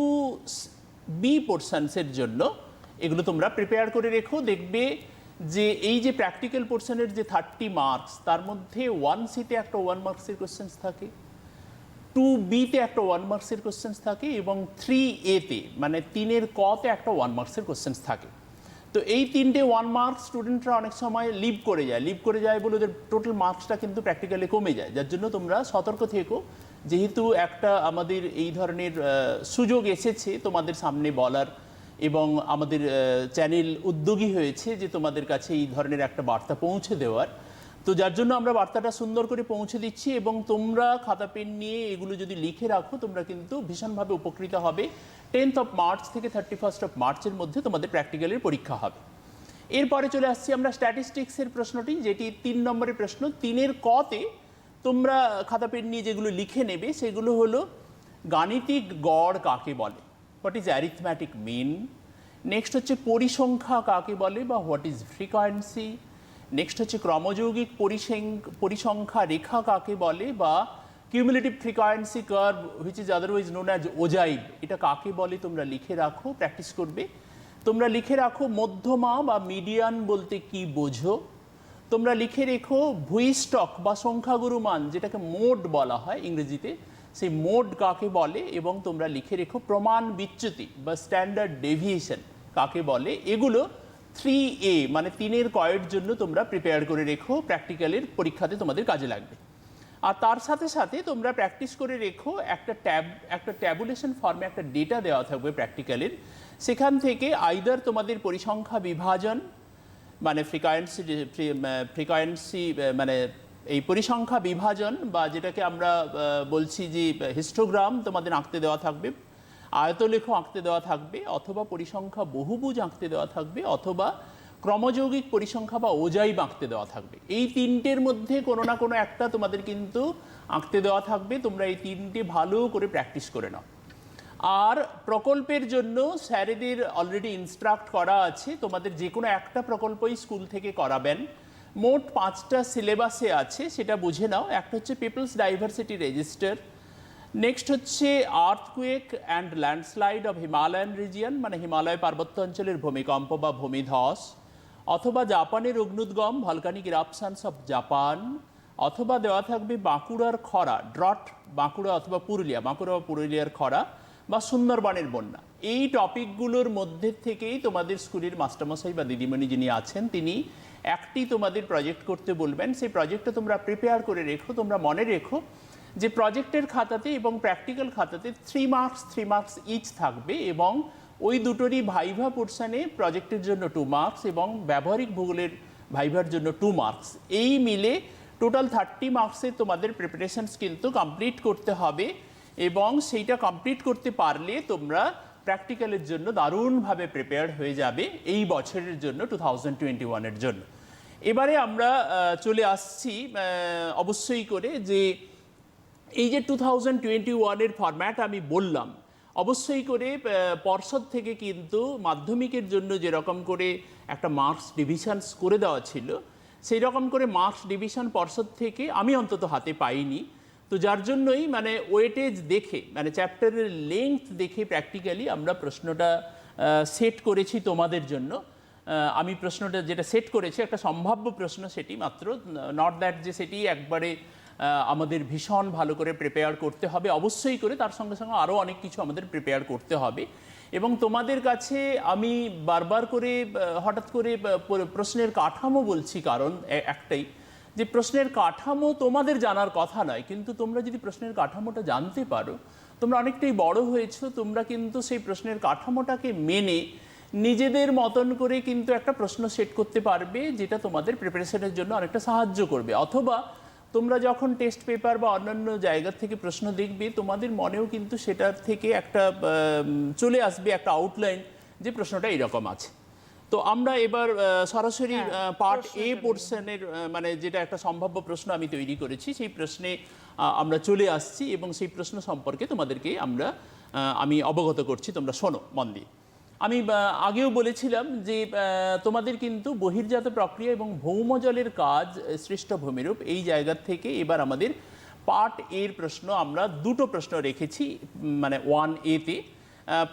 Speaker 2: বি পোর্শনসের জন্য এগুলো তোমরা প্রিপেয়ার করে রেখো। দেখবে যে এই যে প্র্যাকটিক্যাল পোর্শনের যে 30 মার্কস, তার মধ্যে 1 একটা 1 মার্কসের কোশ্চেন্স থাকে, 2 একটা 1 মার্কসের কোশ্চেন্স থাকে এবং 3 মানে 3 কতে একটা 1 মার্কসের কোশ্চেন্স থাকে। তো এই 3টে 1 মার্কস স্টুডেন্টরা অনেক সময় লিভ করে যায় বলে ওদের টোটাল মার্কসটা কিন্তু প্র্যাকটিক্যালি কমে যায়। যার জন্য তোমরা সতর্ক থেকো, যেহেতু একটা আমাদের এই ধরনের সুযোগ এসেছে তোমাদের সামনে বলার, এবং আমাদের চ্যানেল উদ্যোগী হয়েছে যে তোমাদের কাছে এই ধরনের একটা বার্তা পৌঁছে দেওয়ার। তো যার জন্য আমরা বার্তাটা সুন্দর করে পৌঁছে দিচ্ছি, এবং তোমরা খাতা পেন নিয়ে এগুলো যদি লিখে রাখো তোমরা কিন্তু ভীষণভাবে উপকৃত হবে। 10th of মার্চ থেকে 31st of মার্চের মধ্যে তোমাদের প্র্যাকটিক্যালের পরীক্ষা হবে। এরপরে চলে আসছি আমরা স্ট্যাটিস্টিক্সের প্রশ্নটি, যেটি 3 নম্বরের প্রশ্ন। 3 কতে তোমরা খাতা পেন নিয়ে যেগুলো লিখে নেবে সেগুলো হলো গাণিতিক গড় কাকে বলে, what is arithmetic mean. Next হচ্ছে পরিসংখ্যা কাকে বলে বা হোয়াট ইজ ফ্রিকোয়েন্সি। নেক্সট হচ্ছে ক্রমযৌগিক পরিসংখ্যা রেখা কাকে বলে বা cumulative frequency curve which is otherwise known as ওজাইব, এটা কাকে বলে তোমরা লিখে রাখো, প্র্যাকটিস করবে। তোমরা লিখে রাখো মধ্যমা বা মিডিয়ান বলতে কি বোঝো। তোমরা লিখে রেখো ভূইষ্ঠক বা সংখ্যাগুরু মান, যেটাকে মোড বলা হয় ইংরেজিতে, সেই মোড কাকে বলে। এবং তোমরা লিখে রেখো প্রমাণ বিচ্যুতি বা স্ট্যান্ডার্ড ডেভিয়েশন কাকে বলে। এগুলো 3A মানে 3 কয়ের জন্য তোমরা প্রিপেয়ার করে রেখো, প্র্যাকটিক্যালের পরীক্ষাতে তোমাদের কাজে লাগবে। আর তার সাথে সাথে তোমরা প্র্যাকটিস করে রেখো একটা ট্যাবুলেশন ফর্মে একটা ডেটা দেওয়া থাকবে প্র্যাকটিক্যালের, সেখান থেকে আইদার তোমাদের পরিসংখ্যা বিভাজন মানে ফ্রিকোয়েন্সি মানে এই পরিসংখ্যা বিভাজন বা যেটাকে আমরা বলছি যে হিস্টোগ্রাম তোমাদের আঁকতে দেওয়া থাকবে, আয়তলেখ আঁকতে দেওয়া থাকবে, অথবা পরিসংখ্যা বহুভুজ আঁকতে দেওয়া থাকবে, অথবা ক্রমযৌগিক পরিসংখ্যা বা ওজাইব আঁকতে দেওয়া থাকবে। এই 3টের মধ্যে কোনো না কোনো একটা তোমাদের কিন্তু আঁকতে দেওয়া থাকবে। তোমরা এই 3টে ভালো করে প্র্যাকটিস করে নাও। আর প্রকল্পের জন্য স্যারেদের অলরেডি ইনস্ট্রাক্ট করা আছে, তোমাদের যে কোনো একটা প্রকল্পই স্কুল থেকে করাবেন। মোট 5টা সিলেবাসে আছে, সেটা বুঝে নাও। একটা হচ্ছে পিপলস ডাইভার্সিটি রেজিস্টার, নেক্সট হচ্ছে earthquake and landslide of Himalayan region মানে হিমালয় পার্বত্য অঞ্চলের ভূমিকম্প বা ভূমিধস, অথবা জাপানের অগ্নুদ্গম ভলকানিক ইরাপশনস অফ জাপান, অথবা দেওয়া থাকবে বাঁকুড়ার খরা ড্রট বাঁকুড়া অথবা পুরুলিয়া, বাঁকুড়া বা পুরুলিয়ার খরা বা সুন্দরবনের বন্যা। এই টপিকগুলোর মধ্যে থেকেই তোমাদের স্কুলের মাস্টারমশাই বা দিদিমণি যিনি আছেন তিনি একটি তোমাদের প্রজেক্ট করতে বলবেন। সেই প্রজেক্টটা তোমরা প্রিপেয়ার করে রেখো। তোমরা মনে রেখো যে প্রজেক্টের খাতাতে এবং প্র্যাকটিক্যাল খাতাতে 3 মার্কস ইচ থাকবে, এবং ওই দুটোরই ভাইভা পোর্শনে প্রজেক্টের জন্য 2 মার্কস এবং ব্যবহারিক ভূগোলের ভাইভার জন্য 2 মার্কস। এই মিলে টোটাল 30 মার্কসের তোমাদের প্রিপারেশনস কিন্তু কমপ্লিট করতে হবে, এবং সেইটা কমপ্লিট করতে পারলে তোমরা প্র্যাকটিক্যালের জন্য দারুণভাবে প্রিপেয়ার্ড হয়ে যাবে এই বছরের জন্য 2021-এর জন্য। এবারে আমরা চলে আসছি অবশ্যই করে যে এই যে 2021-এর ফরম্যাট আমি বললাম, অবশ্যই করে পর্ষদ থেকে কিন্তু মাধ্যমিকের জন্য যেরকম করে একটা মার্কস ডিভিশনস করে দেওয়া ছিল, সেই রকম করে মার্কস ডিভিশন পর্ষদ থেকে আমি অন্তত হাতে পাইনি। তো যার জন্যই মানে ওয়েটেজ দেখে মানে চ্যাপ্টারের লেংথ দেখে প্র্যাকটিক্যালি আমরা প্রশ্নটা সেট করেছি তোমাদের জন্য। আমি প্রশ্নটা যেটা সেট করেছি একটা সম্ভাব্য প্রশ্ন, সেটি মাত্র, নট দ্যাট যে সেটি একবারে আমাদের ভীষণ ভালো করে প্রিপেয়ার করতে হবে। অবশ্যই করে তার সঙ্গে সঙ্গে আরও অনেক কিছু আমাদের প্রিপেয়ার করতে হবে। এবং তোমাদের কাছে আমি বারবার করে হঠাৎ করে প্রশ্নের কাঠামো বলছি, কারণ একটাই যে প্রশ্নের কাঠামো তোমাদের জানার কথা নয়, কিন্তু তোমরা যদি প্রশ্নের কাঠামোটা জানতে পারো, তোমরা অনেকটাই বড় হয়েছো, তোমরা কিন্তু সেই প্রশ্নের কাঠামোটাকে মেনে নিজেদের মতন করে কিন্তু একটা প্রশ্ন সেট করতে পারবে, যেটা তোমাদের প্রিপারেশনের জন্য অনেকটা সাহায্য করবে। অথবা তোমরা যখন টেস্ট পেপার বা অন্যান্য জায়গা থেকে প্রশ্ন দেখবে, তোমাদের মনেও কিন্তু সেটার থেকে একটা চলে আসবে একটা আউটলাইন যে প্রশ্নটা এরকম আছে। তো আমরা এবার সরাসরি পার্ট
Speaker 1: প্রশ্নে
Speaker 2: এ
Speaker 1: চলে
Speaker 2: পোর্শনের মানে যেটা একটা সম্ভাব্য প্রশ্ন আমি তৈরি করেছি সেই প্রশ্নে আমরা চলে আসছি এবং সেই প্রশ্ন সম্পর্কে তোমাদেরকে আমি অবগত করছি, তোমরা শোনো মন দিয়ে। আমি আগেও বলেছিলাম যে তোমাদের কিন্তু বহির্জাত প্রক্রিয়া এবং ভৌমজলের কাজ সৃষ্ট ভূমিরূপ এই জায়গা থেকে এবার আমাদের পার্ট এর প্রশ্ন আমরা দুটো প্রশ্ন রেখেছি, মানে 1A তে।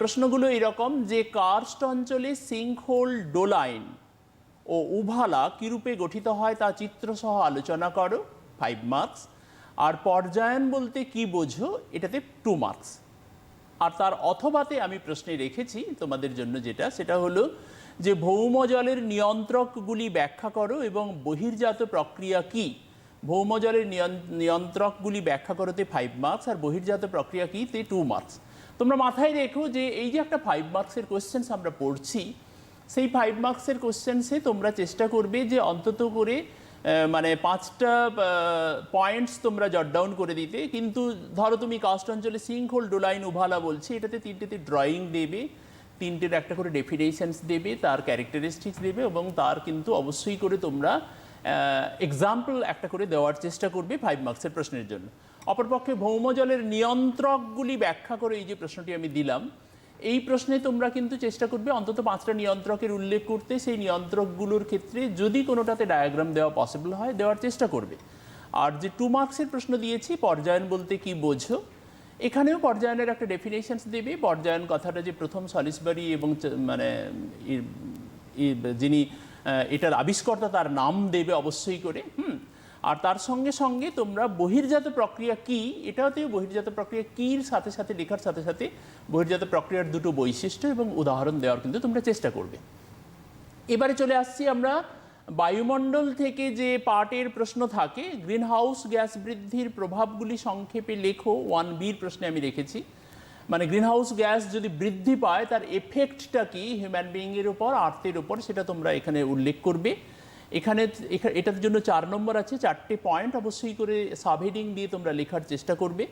Speaker 2: প্রশ্নগুলো এরকম যে কার্স্ট অঞ্চলে সিঙ্কহোল, ডোলাইন ও উভালা কিরূপে গঠিত হয় তা চিত্রসহ আলোচনা করো, 5 মার্কস। আর পর্যায়ন বলতে কি বোঝো, এটাতে 2 মার্কস। আর তার অথবাতে আমি প্রশ্নে রেখেছি তোমাদের জন্য সেটা হলো যে ভৌমজলের নিয়ন্ত্রকগুলি ব্যাখ্যা করো এবং বহির্জাত প্রক্রিয়া কি। ভৌমজলের নিয়ন্ত্রকগুলি ব্যাখ্যা করোতে 5 মার্কস, আর বহির্জাত প্রক্রিয়া কি তে 2 মার্কস। তোমরা মাথায় রেখো যে এই যে একটা 5 মার্কসের কোশ্চেন্স আমরা পড়ছি, সেই 5 মার্কসের কোশ্চেন্সে তোমরা চেষ্টা করবে যে অন্তত করে মানে 5টা পয়েন্টস তোমরা জট ডাউন করে দিতে। কিন্তু ধরো তুমি কাস্ট অঞ্চলে সিঙ্কহোল, ডোলাইন, উভালা বলছি, এটাতে 3টেতে ড্রয়িং দেবে, 3টের একটা করে ডেফিনেশনস দেবে, তার ক্যারেক্টারিস্টিক্স দেবে এবং তার কিন্তু অবশ্যই করে তোমরা এক্সাম্পল একটা করে দেওয়ার চেষ্টা করবে 5 মার্কসের প্রশ্নের জন্য। অপরপক্ষে ভৌমজলের নিয়ন্ত্রকগুলি ব্যাখ্যা করে এই যে প্রশ্নটি আমি দিলাম, এই প্রশ্নে তোমরা কিন্তু চেষ্টা করবে অন্তত 5টা নিয়ন্ত্রকের উল্লেখ করতে। সেই নিয়ন্ত্রকগুলোর ক্ষেত্রে যদি কোনোটাতে ডায়াগ্রাম দেওয়া পসিবল হয় দেওয়ার চেষ্টা করবে। আর যে 2 মার্কসের প্রশ্ন দিয়েছি পর্যায়ন বলতে কি বোঝো, এখানেও পর্যায়নের একটা ডেফিনেশনস দেবে। পর্যায়ন কথাটা যে প্রথম সলিসবারি এবং মানে যিনি এটার আবিষ্কর্তা তার নাম দেবে অবশ্যই করে। আর তার সঙ্গে সঙ্গে তোমরা বহির্জাত প্রক্রিয়া কি, এটাতেও বহির্জাত প্রক্রিয়া কির সাথে সাথে লেখার সাথে সাথে বহির্জাত প্রক্রিয়ার দুটো বৈশিষ্ট্য এবং উদাহরণ দেওয়ার কিন্তু তোমরা চেষ্টা করবে। এবারে চলে আসছি আমরা বায়ুমণ্ডল থেকে যে পার্টের প্রশ্ন থাকে, গ্রিন হাউস গ্যাস বৃদ্ধির প্রভাবগুলি সংক্ষেপে লেখো, 1Bর প্রশ্নে আমি রেখেছি। মানে গ্রিন হাউস গ্যাস যদি বৃদ্ধি পায় তার এফেক্টটা কি হিউম্যান বিইংয়ের উপর, আর্থের উপর, সেটা তোমরা এখানে উল্লেখ করবে। এটার জন্য 4 নম্বর আছে, 4টে পয়েন্ট অবশ্যই করে সাবহেডিং দিয়ে তোমরা লেখার চেষ্টা করবে।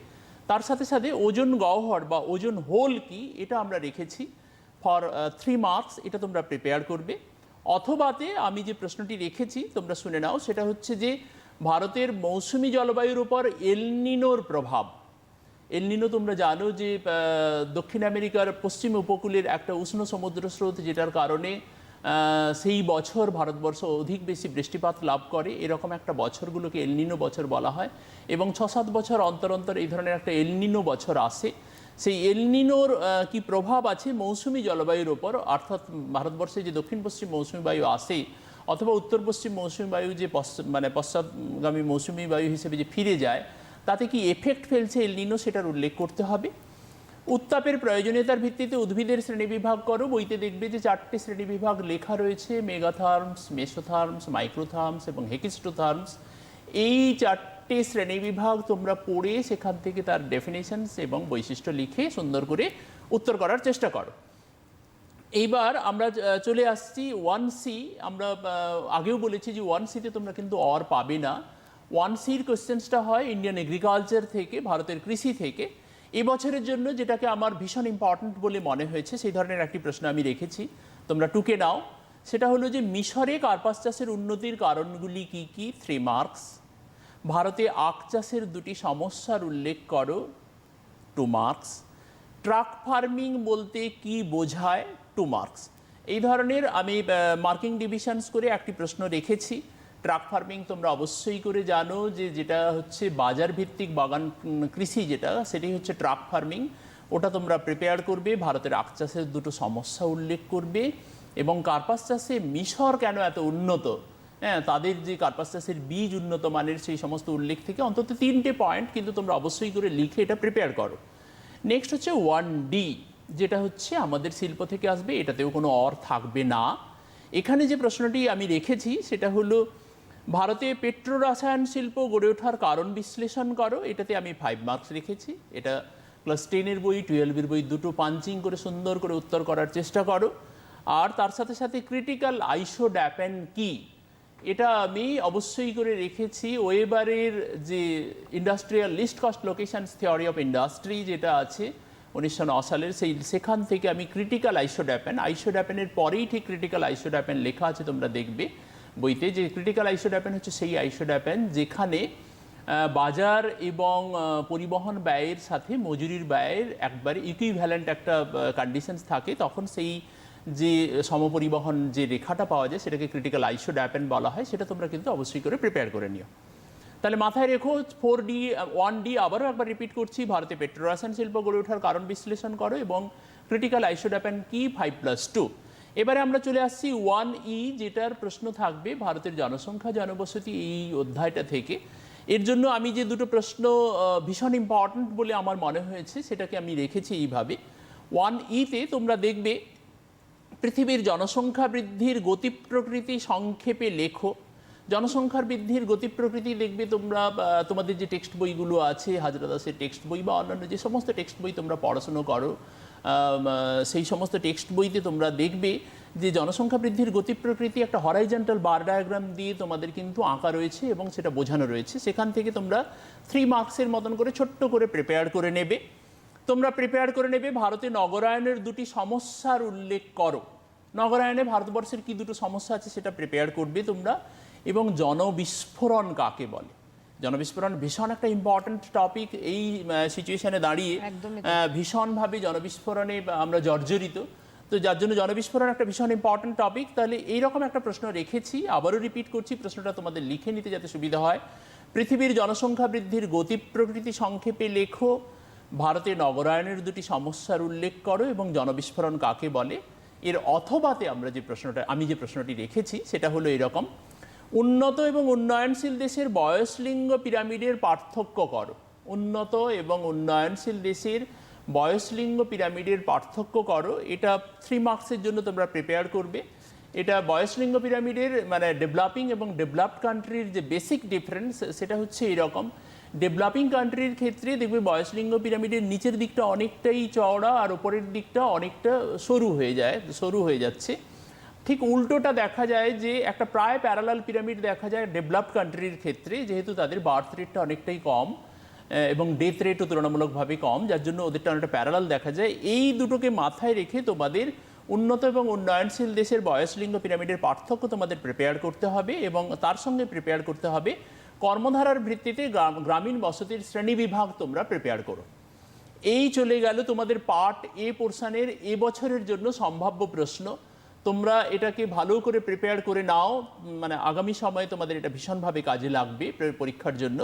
Speaker 2: তার সাথে সাথে ওজন গহ্বর বা ওজন হোল কি, এটা আমরা রেখেছি ফর 3 মার্কস, এটা তোমরা প্রিপেয়ার করবে। অথবাতে আমি যে প্রশ্নটি রেখেছি তোমরা শুনে নাও, সেটা হচ্ছে যে ভারতের মৌসুমি জলবায়ুর উপর এলনিনোর প্রভাব। এলনিনো তোমরা জানো যে দক্ষিণ আমেরিকার পশ্চিম উপকূলের একটা উষ্ণ সমুদ্র স্রোত, যেটার কারণে সেই বছর ভারতবর্ষ অধিক বেশি বৃষ্টিপাত লাভ করে। এরকম একটা বছরগুলোকে এলনিনো বছর বলা হয় এবং 6-7 বছর অন্তর অন্তর এই ধরনের একটা এলনিনো বছর আসে। সেই এলনিনোর কি প্রভাব আছে মৌসুমি জলবায়ুর ওপর, অর্থাৎ ভারতবর্ষে যে দক্ষিণ পশ্চিম মৌসুমি বায়ু আসে অথবা উত্তর পশ্চিম মৌসুমি বায়ু যে মানে পশ্চাৎগামী মৌসুমি বায়ু হিসেবে যে ফিরে যায়, তাতে কি এফেক্ট ফেলছে এলনিনো, সেটার উল্লেখ করতে হবে। উত্তাপের প্রয়োজনীয়তার ভিত্তিতে উদ্ভিদের শ্রেণীবিভাগ করো। বইতে দেখবে যে 4টে শ্রেণীবিভাগ লেখা রয়েছে, মেগাথার্মস, মেসোথার্মস, মাইক্রোথার্মস এবং হেকিস্টোথার্মস। এই 4টে শ্রেণীবিভাগ তোমরা পড়ে সেখান থেকে তার ডেফিনেশনস এবং বৈশিষ্ট্য লিখে সুন্দর করে উত্তর করার চেষ্টা করো। এইবার আমরা চলে আসছি 1C। আমরা আগেও বলেছি যে 1Cতে তোমরা কিন্তু অর পাবে না। 1Cর কোশ্চেন্সটা হয় ইন্ডিয়ান এগ্রিকালচার থেকে, ভারতের কৃষি থেকে। এবছরের জন্য যেটাকে আমার ভীষণ ইম্পর্ট্যান্ট বলে মনে হয়েছে সেই ধরনের একটি প্রশ্ন আমি রেখেছি, তোমরা টুকে নাও। সেটা হলো যে মিশরে কার্পাস চাষের উন্নতির কারণগুলি কি কি, 3 মার্কস। ভারতে আখ চাষের 2টি সমস্যার উল্লেখ করো, 2 মার্কস। ট্রাক ফার্মিং বলতে কি বোঝায়, 2 মার্কস। এই ধরনের আমি মার্কিং ডিভিশনস করে একটি প্রশ্ন রেখেছি। ট্রাক ফার্মিং তোমরা অবশ্যই করে জানো যে যেটা হচ্ছে বাজার ভিত্তিক বাগান কৃষি, সেটাই হচ্ছে ট্রাক ফার্মিং। ওটা তোমরা প্রিপেয়ার করবে। ভারতের আখ চাষের 2টো সমস্যা উল্লেখ করবে এবং কার্পাস চাষে মিশর কেন এত উন্নত, তাদের যে কার্পাস চাষের বীজ উন্নত মানের, সেই সমস্ত উল্লেখ থেকে অন্তত 3টে পয়েন্ট কিন্তু তোমরা অবশ্যই করে লিখে এটা প্রিপেয়ার করো। নেক্সট হচ্ছে 1D, যেটা হচ্ছে আমাদের শিল্প থেকে আসবে, এটাতেও কোনো অর থাকবে না। এখানে যে প্রশ্নটি আমি রেখেছি সেটা হলো ভারতে পেট্রো রসায়ন শিল্প গড়ে ওঠার কারণ বিশ্লেষণ করো, এটাতে আমি 5 মার্কস রেখেছি। এটা ক্লাস 10-এর বই, 12-এর বই দুটো পাঞ্চিং করে সুন্দর করে উত্তর করার চেষ্টা করো। আর তার সাথে সাথে ক্রিটিক্যাল আইসোড্যাপেন কি, এটা আমি অবশ্যই করে রেখেছি। ওয়েবারের যে industrial least cost locations theory of industry যেটা আছে, 1909 সালের, সেখান থেকে আমি ক্রিটিক্যাল আইসোড্যাপেনের পরেই ঠিক ক্রিটিক্যাল আইসোড্যাপেন লেখা আছে, তোমরা দেখবে বইতে যে ক্রিটিক্যাল আইসোড্যাপেন হচ্ছে সেই আইসোড্যাপেন যেখানে বাজার এবং পরিবহন ব্যয়ের সাথে মজুরির ব্যয়ের একবারে ইকুইভ্যালেন্ট একটা কন্ডিশনস থাকে, তখন সেই যে সমপরিবহন যে রেখাটা পাওয়া যায় সেটাকে ক্রিটিক্যাল আইসোড্যাপেন বলা হয়। সেটা তোমরা কিন্তু অবশ্যই করে প্রিপেয়ার করে নিও। তাহলে মাথায় রেখো 4D 1D আবারও একবার রিপিট করছি, ভারতে পেট্রোরসায়ন শিল্প গড়ে ওঠার কারণ বিশ্লেষণ করো এবং ক্রিটিক্যাল আইসোড্যাপেন কি 5+2। এবারে আমরা চলে আসছি 1E, যেটার প্রশ্ন থাকবে ভারতের জনসংখ্যা জনবসতি এই অধ্যায়টা থেকে। এর জন্য আমি যে দুটো প্রশ্ন ভীষণ ইম্পর্ট্যান্ট বলে আমার মনে হয়েছে সেটাকে আমি রেখেছি এইভাবে। 1E-তে তোমরা দেখবে পৃথিবীর জনসংখ্যা বৃদ্ধির গতি প্রকৃতি সংক্ষেপে লেখো। জনসংখ্যার বৃদ্ধির গতি প্রকৃতি দেখবে তোমরা তোমাদের যে টেক্সট বইগুলো আছে, হাজরা দাসের টেক্সট বই বা অন্যান্য যে সমস্ত টেক্সট বই তোমরা পড়াশুনো করো, সেই সমস্ত টেক্সট বইতে তোমরা দেখবে যে জনসংখ্যা বৃদ্ধির গতি প্রকৃতি একটা হরাইজন্টাল বার ডায়াগ্রাম দিয়ে তোমাদের কিন্তু আঁকা রয়েছে এবং সেটা বোঝানো রয়েছে। সেখান থেকে তোমরা 3 মার্কসের মতন করে ছোট্ট করে প্রিপেয়ার করে নেবে। তোমরা প্রিপেয়ার করে নেবে ভারতে নগরায়নের দুটি সমস্যার উল্লেখ করো। নগরায়নে ভারতবর্ষের কি দুটো সমস্যা আছে সেটা প্রিপেয়ার করবে তোমরা। এবং জনবিস্ফোরণ কাকে বলে? জনবিস্ফোরণ ভীষণ একটা ইম্পর্ট্যান্ট টপিক এই সিচুয়েশনে দাঁড়িয়ে, ভীষণভাবে জনবিস্ফোরণে আমরা জর্জরিত, তো যার জন্য জনবিস্ফোরণ একটা ভীষণ ইম্পর্ট্যান্ট টপিক। তাহলে এইরকম একটা প্রশ্ন রেখেছি, আবারও রিপিট করছি, প্রশ্নটা তোমাদের লিখে নিতে যাতে সুবিধা হয়। পৃথিবীর জনসংখ্যা বৃদ্ধির গতি প্রকৃতি সংক্ষেপে লেখো, ভারতে নগরায়নের দুটি সমস্যার উল্লেখ করো এবং জনবিস্ফোরণ কাকে বলে। এর অথবাতে আমি যে প্রশ্নটি রেখেছি সেটা হলো এরকম: উন্নত এবং উন্নয়নশীল দেশের বয়সলিঙ্গ পিরামিডের পার্থক্য করো। উন্নত এবং উন্নয়নশীল দেশের বয়সলিঙ্গ পিরামিডের পার্থক্য করো। এটা 3 মার্কসের জন্য তোমরা প্রিপেয়ার করবে। এটা বয়সলিঙ্গ পিরামিডের মানে ডেভেলপিং এবং ডেভেলপড কান্ট্রির যে বেসিক ডিফারেন্স সেটা হচ্ছে এরকম। ডেভেলপিং কান্ট্রির ক্ষেত্রে দেখবে বয়সলিঙ্গ পিরামিডের নিচের দিকটা অনেকটাই চওড়া আর ওপরের দিকটা অনেকটা সরু হয়ে যাচ্ছে। ঠিক উল্টোটা দেখা যায় যে একটা প্রায় প্যারালাল পিরামিড দেখা যায় ডেভেলপড কান্ট্রির ক্ষেত্রে, যেহেতু তাদের বার্থ রেটটা অনেকটাই কম এবং ডেথ রেটও তুলনামূলকভাবে কম, যার জন্য ওদেরটা অনেকটা প্যারালাল দেখা যায়। এই দুটোকে মাথায় রেখে তোমাদের উন্নত এবং উন্নয়নশীল দেশের বয়সলিঙ্গ পিরামিডের পার্থক্য তোমাদের প্রিপেয়ার করতে হবে এবং তার সঙ্গে প্রিপেয়ার করতে হবে কর্মধারার ভিত্তিতে গ্রামীণ বসতির শ্রেণীবিভাগ তোমরা প্রিপেয়ার করো। এই চলে গেল তোমাদের পার্ট এ পোর্শনের এবছরের জন্য সম্ভাব্য প্রশ্ন। তোমরা এটাকে ভালো করে প্রিপেয়ার করে নাও, মানে আগামী সময়ে তোমাদের এটা ভীষণভাবে কাজে লাগবে পরীক্ষার জন্য।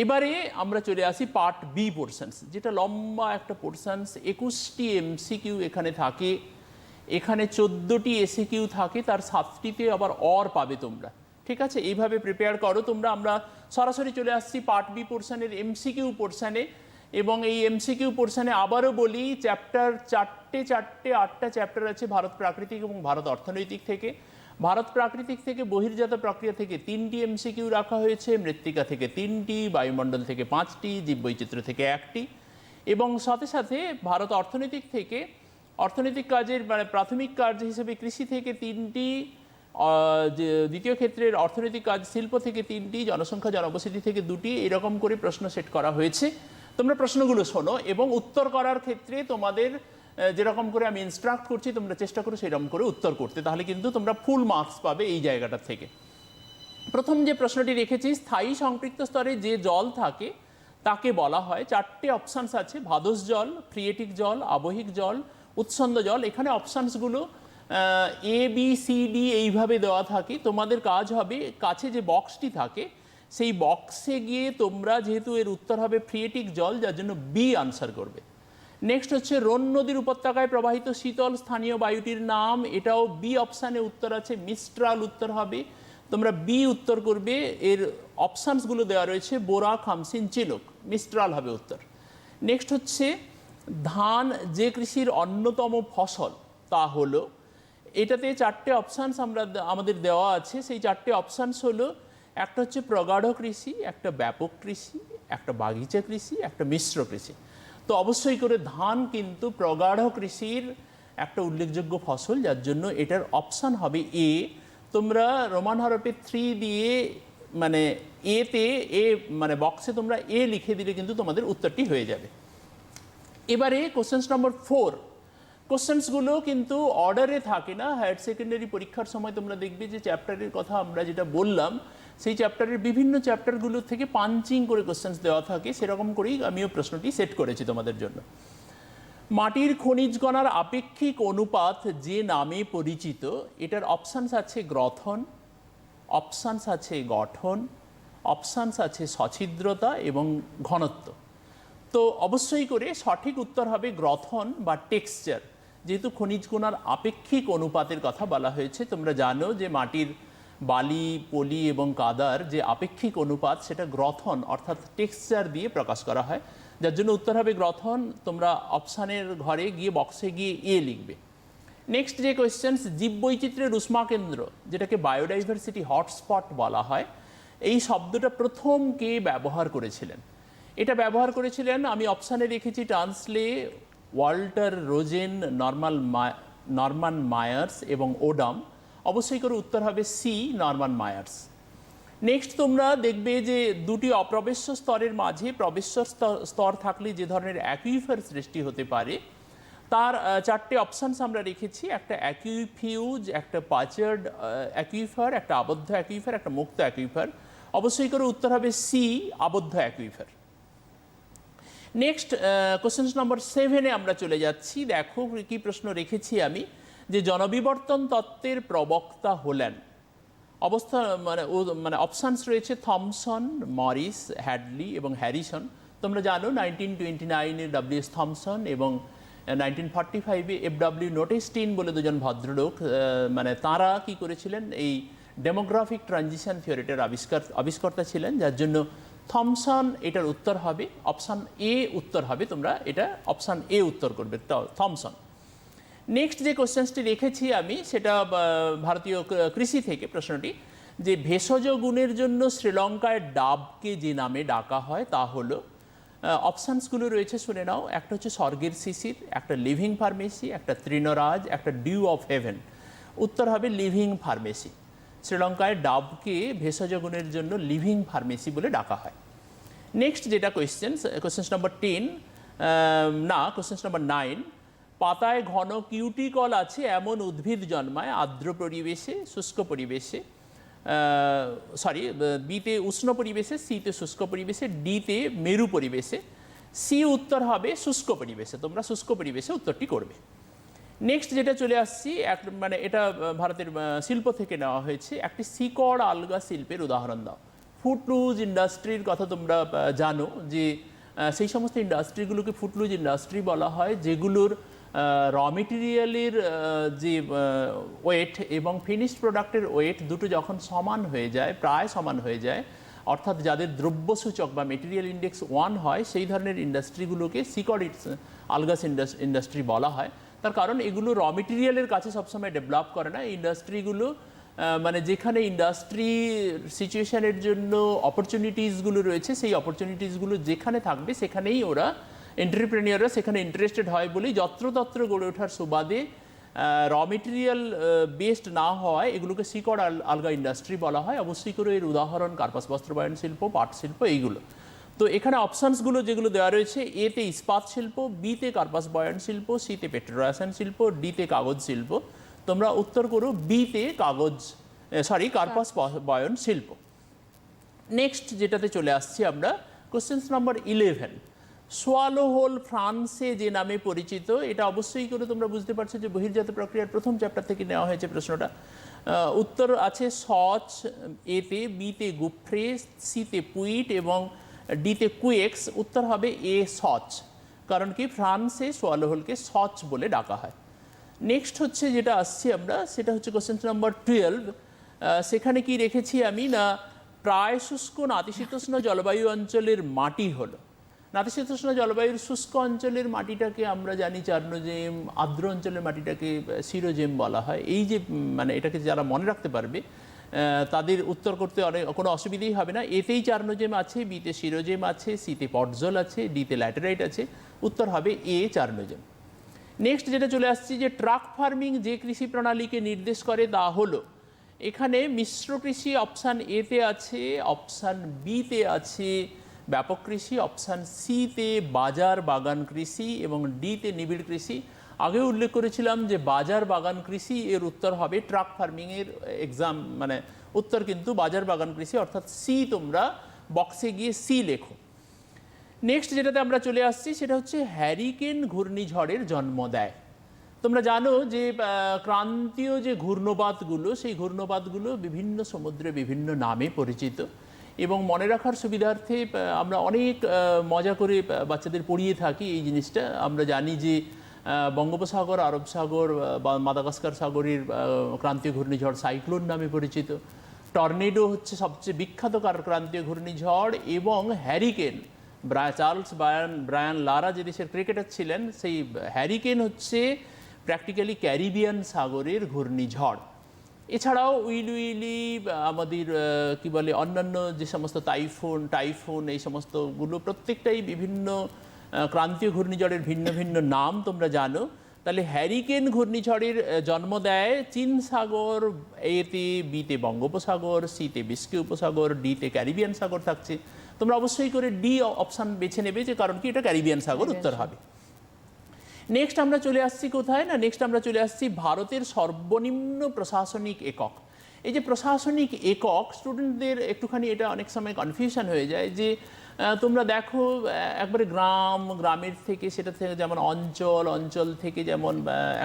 Speaker 2: এবারে আমরা চলে আসি পার্ট বি পোর্শনস, যেটা লম্বা একটা পোর্শনস। 21টি এমসিকিউ এখানে থাকে, এখানে 14টি এসিকিউ থাকে, তার 7টিতে আবার অর পাবে তোমরা। ঠিক আছে, এইভাবে প্রিপেয়ার করো তোমরা। আমরা সরাসরি চলে আসছি পার্ট বি পোর্শনের এমসিকিউ পোর্শনে। এবং এই এমসিকিউ পোর্শনে আবারও বলি, চ্যাপ্টার 8টা চ্যাপ্টার আছে ভারত প্রাকৃতিক এবং ভারত অর্থনৈতিক থেকে। ভারত প্রাকৃতিক থেকে বহির্জাত প্রক্রিয়া থেকে 3টি এমসিকিউ রাখা হয়েছে, মৃত্তিকা থেকে 3টি, বায়ুমণ্ডল থেকে 5টি, জীববৈচিত্র্য থেকে 1টি এবং সাথে সাথে ভারত অর্থনৈতিক থেকে অর্থনৈতিক কাজের মানে প্রাথমিক কাজ হিসেবে কৃষি থেকে 3টি, দ্বিতীয় ক্ষেত্রের অর্থনৈতিক কাজ শিল্প থেকে 3টি, জনসংখ্যা জনবসতি থেকে 2টি, এরকম করে প্রশ্ন সেট করা হয়েছে। তোমরা প্রশ্নগুলো শোনো এবং উত্তর করার ক্ষেত্রে তোমাদের যেরকম করে আমি ইনস্ট্রাক্ট করছি তোমরা চেষ্টা করো সেরকম করে উত্তর করতে, তাহলে কিন্তু তোমরা ফুল মার্কস পাবে এই জায়গাটা থেকে। প্রথম যে প্রশ্নটি রেখেছি, স্থায়ী সম্পৃক্ত স্তরে যে জল থাকে তাকে বলা হয়, 4টে অপশানস আছে: ভাদস জল, ফ্রিয়েটিক জল, আবহিক জল, উৎসন্দ জল। এখানে অপশানসগুলো ABCD এইভাবে দেওয়া থাকে। তোমাদের কাজ হবে কাছে যে বক্সটি থাকে সেই বক্সে গিয়ে তোমরা, যেহেতু এর উত্তর হবে ফ্রিয়েটিক জল, যার জন্য বি আনসার করবে। নেক্সট হচ্ছে রোন নদীর উপত্যকায় প্রবাহিত শীতল স্থানীয় বায়ুটির নাম, এটাও বি অপশানে উত্তর আছে, মিস্ট্রাল উত্তর হবে, তোমরা বি উত্তর করবে। এর অপশানসগুলো দেওয়া রয়েছে বোরা, খামসিন, চিনুক, মিস্ট্রাল হবে উত্তর। নেক্সট হচ্ছে ধান যে কৃষির অন্যতম ফসল তা হলো, এটাতে 4টে অপশানস আমাদের দেওয়া আছে। সেই 4টে অপশানস হলো, একটা হচ্ছে প্রগাঢ় কৃষি, একটা ব্যাপক কৃষি, একটা বাগিচা কৃষি, একটা মিশ্র কৃষি। তো অবশ্যই করে ধান কিন্তু প্রগাঢ় কৃষির একটা উল্লেখযোগ্য ফসল, যার জন্য এটার অপশান হবে এ। তোমরা রোমান হরফে 3 দিয়ে মানে এতে মানে বক্সে তোমরা এ লিখে দিলে কিন্তু তোমাদের উত্তরটি হয়ে যাবে। এবারে কোশ্চেন্স নম্বর 4, কোশ্চেন্সগুলো কিন্তু অর্ডারে থাকে না। হায়ার সেকেন্ডারি পরীক্ষার সময় তোমরা দেখবে যে চ্যাপ্টারের কথা আমরা যেটা বললাম, সেই চ্যাপ্টারের বিভিন্ন চ্যাপ্টারগুলো থেকে পাঞ্চিং করে কোশ্চেন্স দেওয়া থাকে, সেরকম করেই আমিও প্রশ্নটি সেট করেছি তোমাদের জন্য। মাটির খনিজ কণার আপেক্ষিক অনুপাত যে নামে পরিচিত, এটার অপশানস আছে গ্রথন, অপশানস আছে গঠন, অপশানস আছে সছিদ্রতা এবং ঘনত্ব। তো অবশ্যই করে সঠিক উত্তর হবে গ্রথন বা টেক্সচার, যেহেতু খনিজ কণার আপেক্ষিক অনুপাতের কথা বলা হয়েছে। তোমরা জানো যে মাটির বালি, পলি এবং কাদার যে আপেক্ষিক অনুপাত, সেটা গ্রথন অর্থাৎ টেক্সচার দিয়ে প্রকাশ করা হয়, যার জন্য উত্তর হবে গ্রথন। তোমরা অপশানের ঘরে গিয়ে বক্সে গিয়ে এ লিখবে। নেক্সট যে কোয়েশ্চেন্স, জীববৈচিত্র্যের উষ্মা কেন্দ্র, যেটাকে বায়োডাইভার্সিটি হটস্পট বলা হয়, এই শব্দটা প্রথম কে ব্যবহার করেছিলেন? এটা ব্যবহার করেছিলেন, আমি অপশানে রেখেছি টার্নসলে, ওয়াল্টার রোজেন, নরমান মায়ার্স এবং ওডাম। অবশ্যই করে উত্তর হবে সি, নরমান মায়ার্স। নেক্সট তোমরা দেখবে যে দুটি অপ্রবেশ্য স্তরের মাঝে প্রবেশ্য স্তর থাকলে যে ধরনের অ্যাকুইফার সৃষ্টি হতে পারে, তার চারটে অপশানস আমরা রেখেছি। একটা অ্যাকুইফিউজ, একটা পাচার্ড অ্যাকুইফার, একটা আবদ্ধ অ্যাকুইফার, একটা মুক্ত অ্যাকুইফার। অবশ্যই করে উত্তর হবে সি, আবদ্ধ অ্যাকুইফার। নেক্সট কোশ্চেন নম্বর 7-এ আমরা চলে যাচ্ছি। দেখো কি প্রশ্ন রেখেছি আমি, যে জনবিবর্তন তত্ত্বের প্রবক্তা হলেন। মানে অপশানস রয়েছে থমসন, মরিস, হ্যাডলি এবং হ্যারিসন। তোমরা জানো 1929-এ ডব্লিউ.এস. থমসন এবং 1945-এ এফ.ডব্লিউ. নোটেস্টিন বলে দুজন ভদ্রলোক, মানে তাঁরা কি করেছিলেন, এই ডেমোগ্রাফিক ট্রানজিশন থিওরিটার আবিষ্কর্তা ছিলেন, যার জন্য থমসন এটার উত্তর হবে। অপশান এ উত্তর হবে, তোমরা এটা অপশান এ উত্তর করবে, থমসন। নেক্সট যে কোশ্চেন্সটি রেখেছি আমি, সেটা ভারতীয় কৃষি থেকে প্রশ্নটি, যে ভেষজ গুণের জন্য শ্রীলঙ্কায় ডাবকে যে নামে ডাকা হয় তা হলো। অপশানসগুলো রয়েছে, শুনে নাও। একটা হচ্ছে স্বর্গের শিশির, একটা লিভিং ফার্মেসি, একটা তৃণরাজ, একটা ডিউ অফ হেভেন। উত্তর হবে লিভিং ফার্মেসি। শ্রীলঙ্কায় ডাবকে ভেষজ গুণের জন্য লিভিং ফার্মেসি বলে ডাকা হয়। নেক্সট যেটা কোশ্চেন্স নম্বর 10, না কোশ্চেন্স নম্বর 9, পাতায় ঘন কিউটিকল আছে এমন উদ্ভিদ জন্মায় আর্দ্র পরিবেশে, শুষ্ক পরিবেশে, বিতে উষ্ণ পরিবেশে, সিতে শুষ্ক পরিবেশে, ডিতে মেরু পরিবেশে। সি উত্তর হবে শুষ্ক পরিবেশে। তোমরা শুষ্ক পরিবেশে উত্তরটি করবে। নেক্সট যেটা চলে আসছি, মানে এটা ভারতের শিল্প থেকে নেওয়া হয়েছে। একটি শিকড় আলগা শিল্পের উদাহরণ দাও। ফুটলুজ ইন্ডাস্ট্রির কথা তোমরা জানো, যে সেই সমস্ত ইন্ডাস্ট্রিগুলোকে ফুটলুজ ইন্ডাস্ট্রি বলা হয়, যেগুলোর র মেটেরিয়ালের যে ওয়েট এবং ফিনিশড প্রোডাক্টের ওয়েট দুটো যখন সমান হয়ে যায়, প্রায় সমান হয়ে যায়, অর্থাৎ যাদের দ্রব্যসূচক বা মেটেরিয়াল ইন্ডেক্স 1 হয়, সেই ধরনের ইন্ডাস্ট্রিগুলোকে শিকড় আলগাস ইন্ডাস্ট্রি বলা হয়। তার কারণ এগুলো র মেটেরিয়ালের কাছে সবসময় ডেভেলপ করে না। এই ইন্ডাস্ট্রিগুলো মানে যেখানে ইন্ডাস্ট্রি সিচুয়েশনের জন্য অপরচুনিটিসগুলো রয়েছে, সেই অপরচুনিটিসগুলো যেখানে থাকবে সেখানেই ওরা এন্টারপ্রেনিয়ররা সেখানে ইন্টারেস্টেড হয় বলেই যত্রতত্র গড়ে ওঠার সুবাদে র মেটেরিয়াল বেসড না হওয়ায় এগুলোকে শিকড় আলগা ইন্ডাস্ট্রি বলা হয়। অবশ্যই করে এর উদাহরণ কার্পাস বস্ত্রবায়ন শিল্প, পাট শিল্প, এইগুলো। তো এখানে অপশানসগুলো যেগুলো দেওয়া রয়েছে, এতে ইস্পাত শিল্প, বিতে কার্পাস বয়ন শিল্প, সিতে পেট্রোরসায়ন শিল্প, ডিতে কাগজ শিল্প। তোমরা উত্তর করো বিতে কার্পাস বয়ন শিল্প। নেক্সট যেটাতে চলে আসছি আমরা, কোশ্চেন্স নম্বর 11, সোয়ালো হোল ফ্রান্সে যে নামে পরিচিত। এটা অবশ্যই করে তোমরা বুঝতে পারছো যে বহির্জাত প্রক্রিয়ার প্রথম চ্যাপ্টার থেকে নেওয়া হয়েছে প্রশ্নটা। উত্তর আছে সচ এতে, বিতে গুফ্রে, সিতে পুইট এবং ডিতে কুয়েক্স। উত্তর হবে এ, সচ। কারণ কি, ফ্রান্সে সোয়ালো হোলকে সচ বলে ডাকা হয়। নেক্সট হচ্ছে যেটা আসছি আমরা, সেটা হচ্ছে কোশ্চেন নম্বর 12। সেখানে কি রেখেছি আমি, না প্রায় শুষ্ক নাতিশীতোষ্ণ জলবায়ু অঞ্চলের মাটি হলো। নাতিশীতোষ্ণ জলবায়ুর শুষ্ক অঞ্চলের মাটিটাকে আমরা জানি চার্নোজেম, আর্দ্র অঞ্চলের মাটিটাকে সিরোজেম বলা হয়। এই যে মানে এটাকে যারা মনে রাখতে পারবে তাদের উত্তর করতে কোনো অসুবিধাই হবে না। এতেই চার্নোজেম আছে, বিতে সিরোজেম আছে, সিতে পটজল আছে, ডিতে ল্যাটেরাইট আছে। উত্তর হবে এ, চার্নোজেম। নেক্সট যেটা চলে আসছি, যে ট্রাক ফার্মিং যে কৃষি প্রণালীকে নির্দেশ করে তা হলো। এখানে মিশ্র কৃষি অপশান এতে আছে, অপশান বিতে আছে ব্যাপক কৃষি, অপশান সিতে বাজার বাগান কৃষি এবং ডিতে নিবিড় কৃষি। আগে উল্লেখ করেছিলাম যে বাজার বাগান কৃষি এর উত্তর হবে, ট্রাক ফার্মিংয়ের এক্সাম মানে উত্তর কিন্তু বাজার বাগান কৃষি, অর্থাৎ সি। তোমরা বক্সে গিয়ে সি লেখো। নেক্সট যেটাতে আমরা চলে আসছি সেটা হচ্ছে হ্যারিকেন ঘূর্ণিঝড়ের জন্ম দেয়। তোমরা জানো যে ক্রান্তীয় যে ঘূর্ণবাতগুলো, সেই ঘূর্ণবাতগুলো বিভিন্ন সমুদ্রে বিভিন্ন নামে পরিচিত, এবং মনে রাখার সুবিধার্থে আমরা অনেক মজা করে বাচ্চাদের পড়িয়ে থাকি এই জিনিসটা। আমরা জানি যে বঙ্গোপসাগর, আরব সাগর বা মাদাগাস্কার সাগরের ক্রান্তীয় ঘূর্ণিঝড় সাইক্লোন নামে পরিচিত। টর্নেডো হচ্ছে সবচেয়ে বিখ্যাত ক্রান্তীয় ঘূর্ণিঝড়, এবং হ্যারিকেন, চার্লস ব্রায়ান লারা যে দেশের ক্রিকেটার ছিলেন, সেই হ্যারিকেন হচ্ছে প্র্যাকটিক্যালি ক্যারিবিয়ান সাগরের ঘূর্ণিঝড়। এছাড়াও উইলি, আমাদের কি বলে অন্যান্য যে সমস্ত টাইফুন এই সমস্তগুলো প্রত্যেকটাই বিভিন্ন ক্রান্তীয় ঘূর্ণিঝড়ের ভিন্ন ভিন্ন নাম তোমরা জানো। তাহলে হ্যারিকেন ঘূর্ণিঝড়ের জন্ম দেয় চীন সাগর, এতে বিতে বঙ্গোপসাগর, সিতে বিস্কি উপসাগর, ডিতে ক্যারিবিয়ান সাগর থাকছে। তোমরা অবশ্যই করে ডি অপশান বেছে নেবে, যে কারণ কি এটা ক্যারিবিয়ান সাগর উত্তর হবে। নেক্সট আমরা চলে আসছি কোথায় না, নেক্সট আমরা চলে আসছি ভারতের সর্বনিম্ন প্রশাসনিক একক। এই যে প্রশাসনিক একক, স্টুডেন্টদের একটুখানি এটা অনেক সময় কনফিউশন হয়ে যায় যে তোমরা দেখো একবারে গ্রামের থেকে, সেটা থেকে যেমন অঞ্চল থেকে যেমন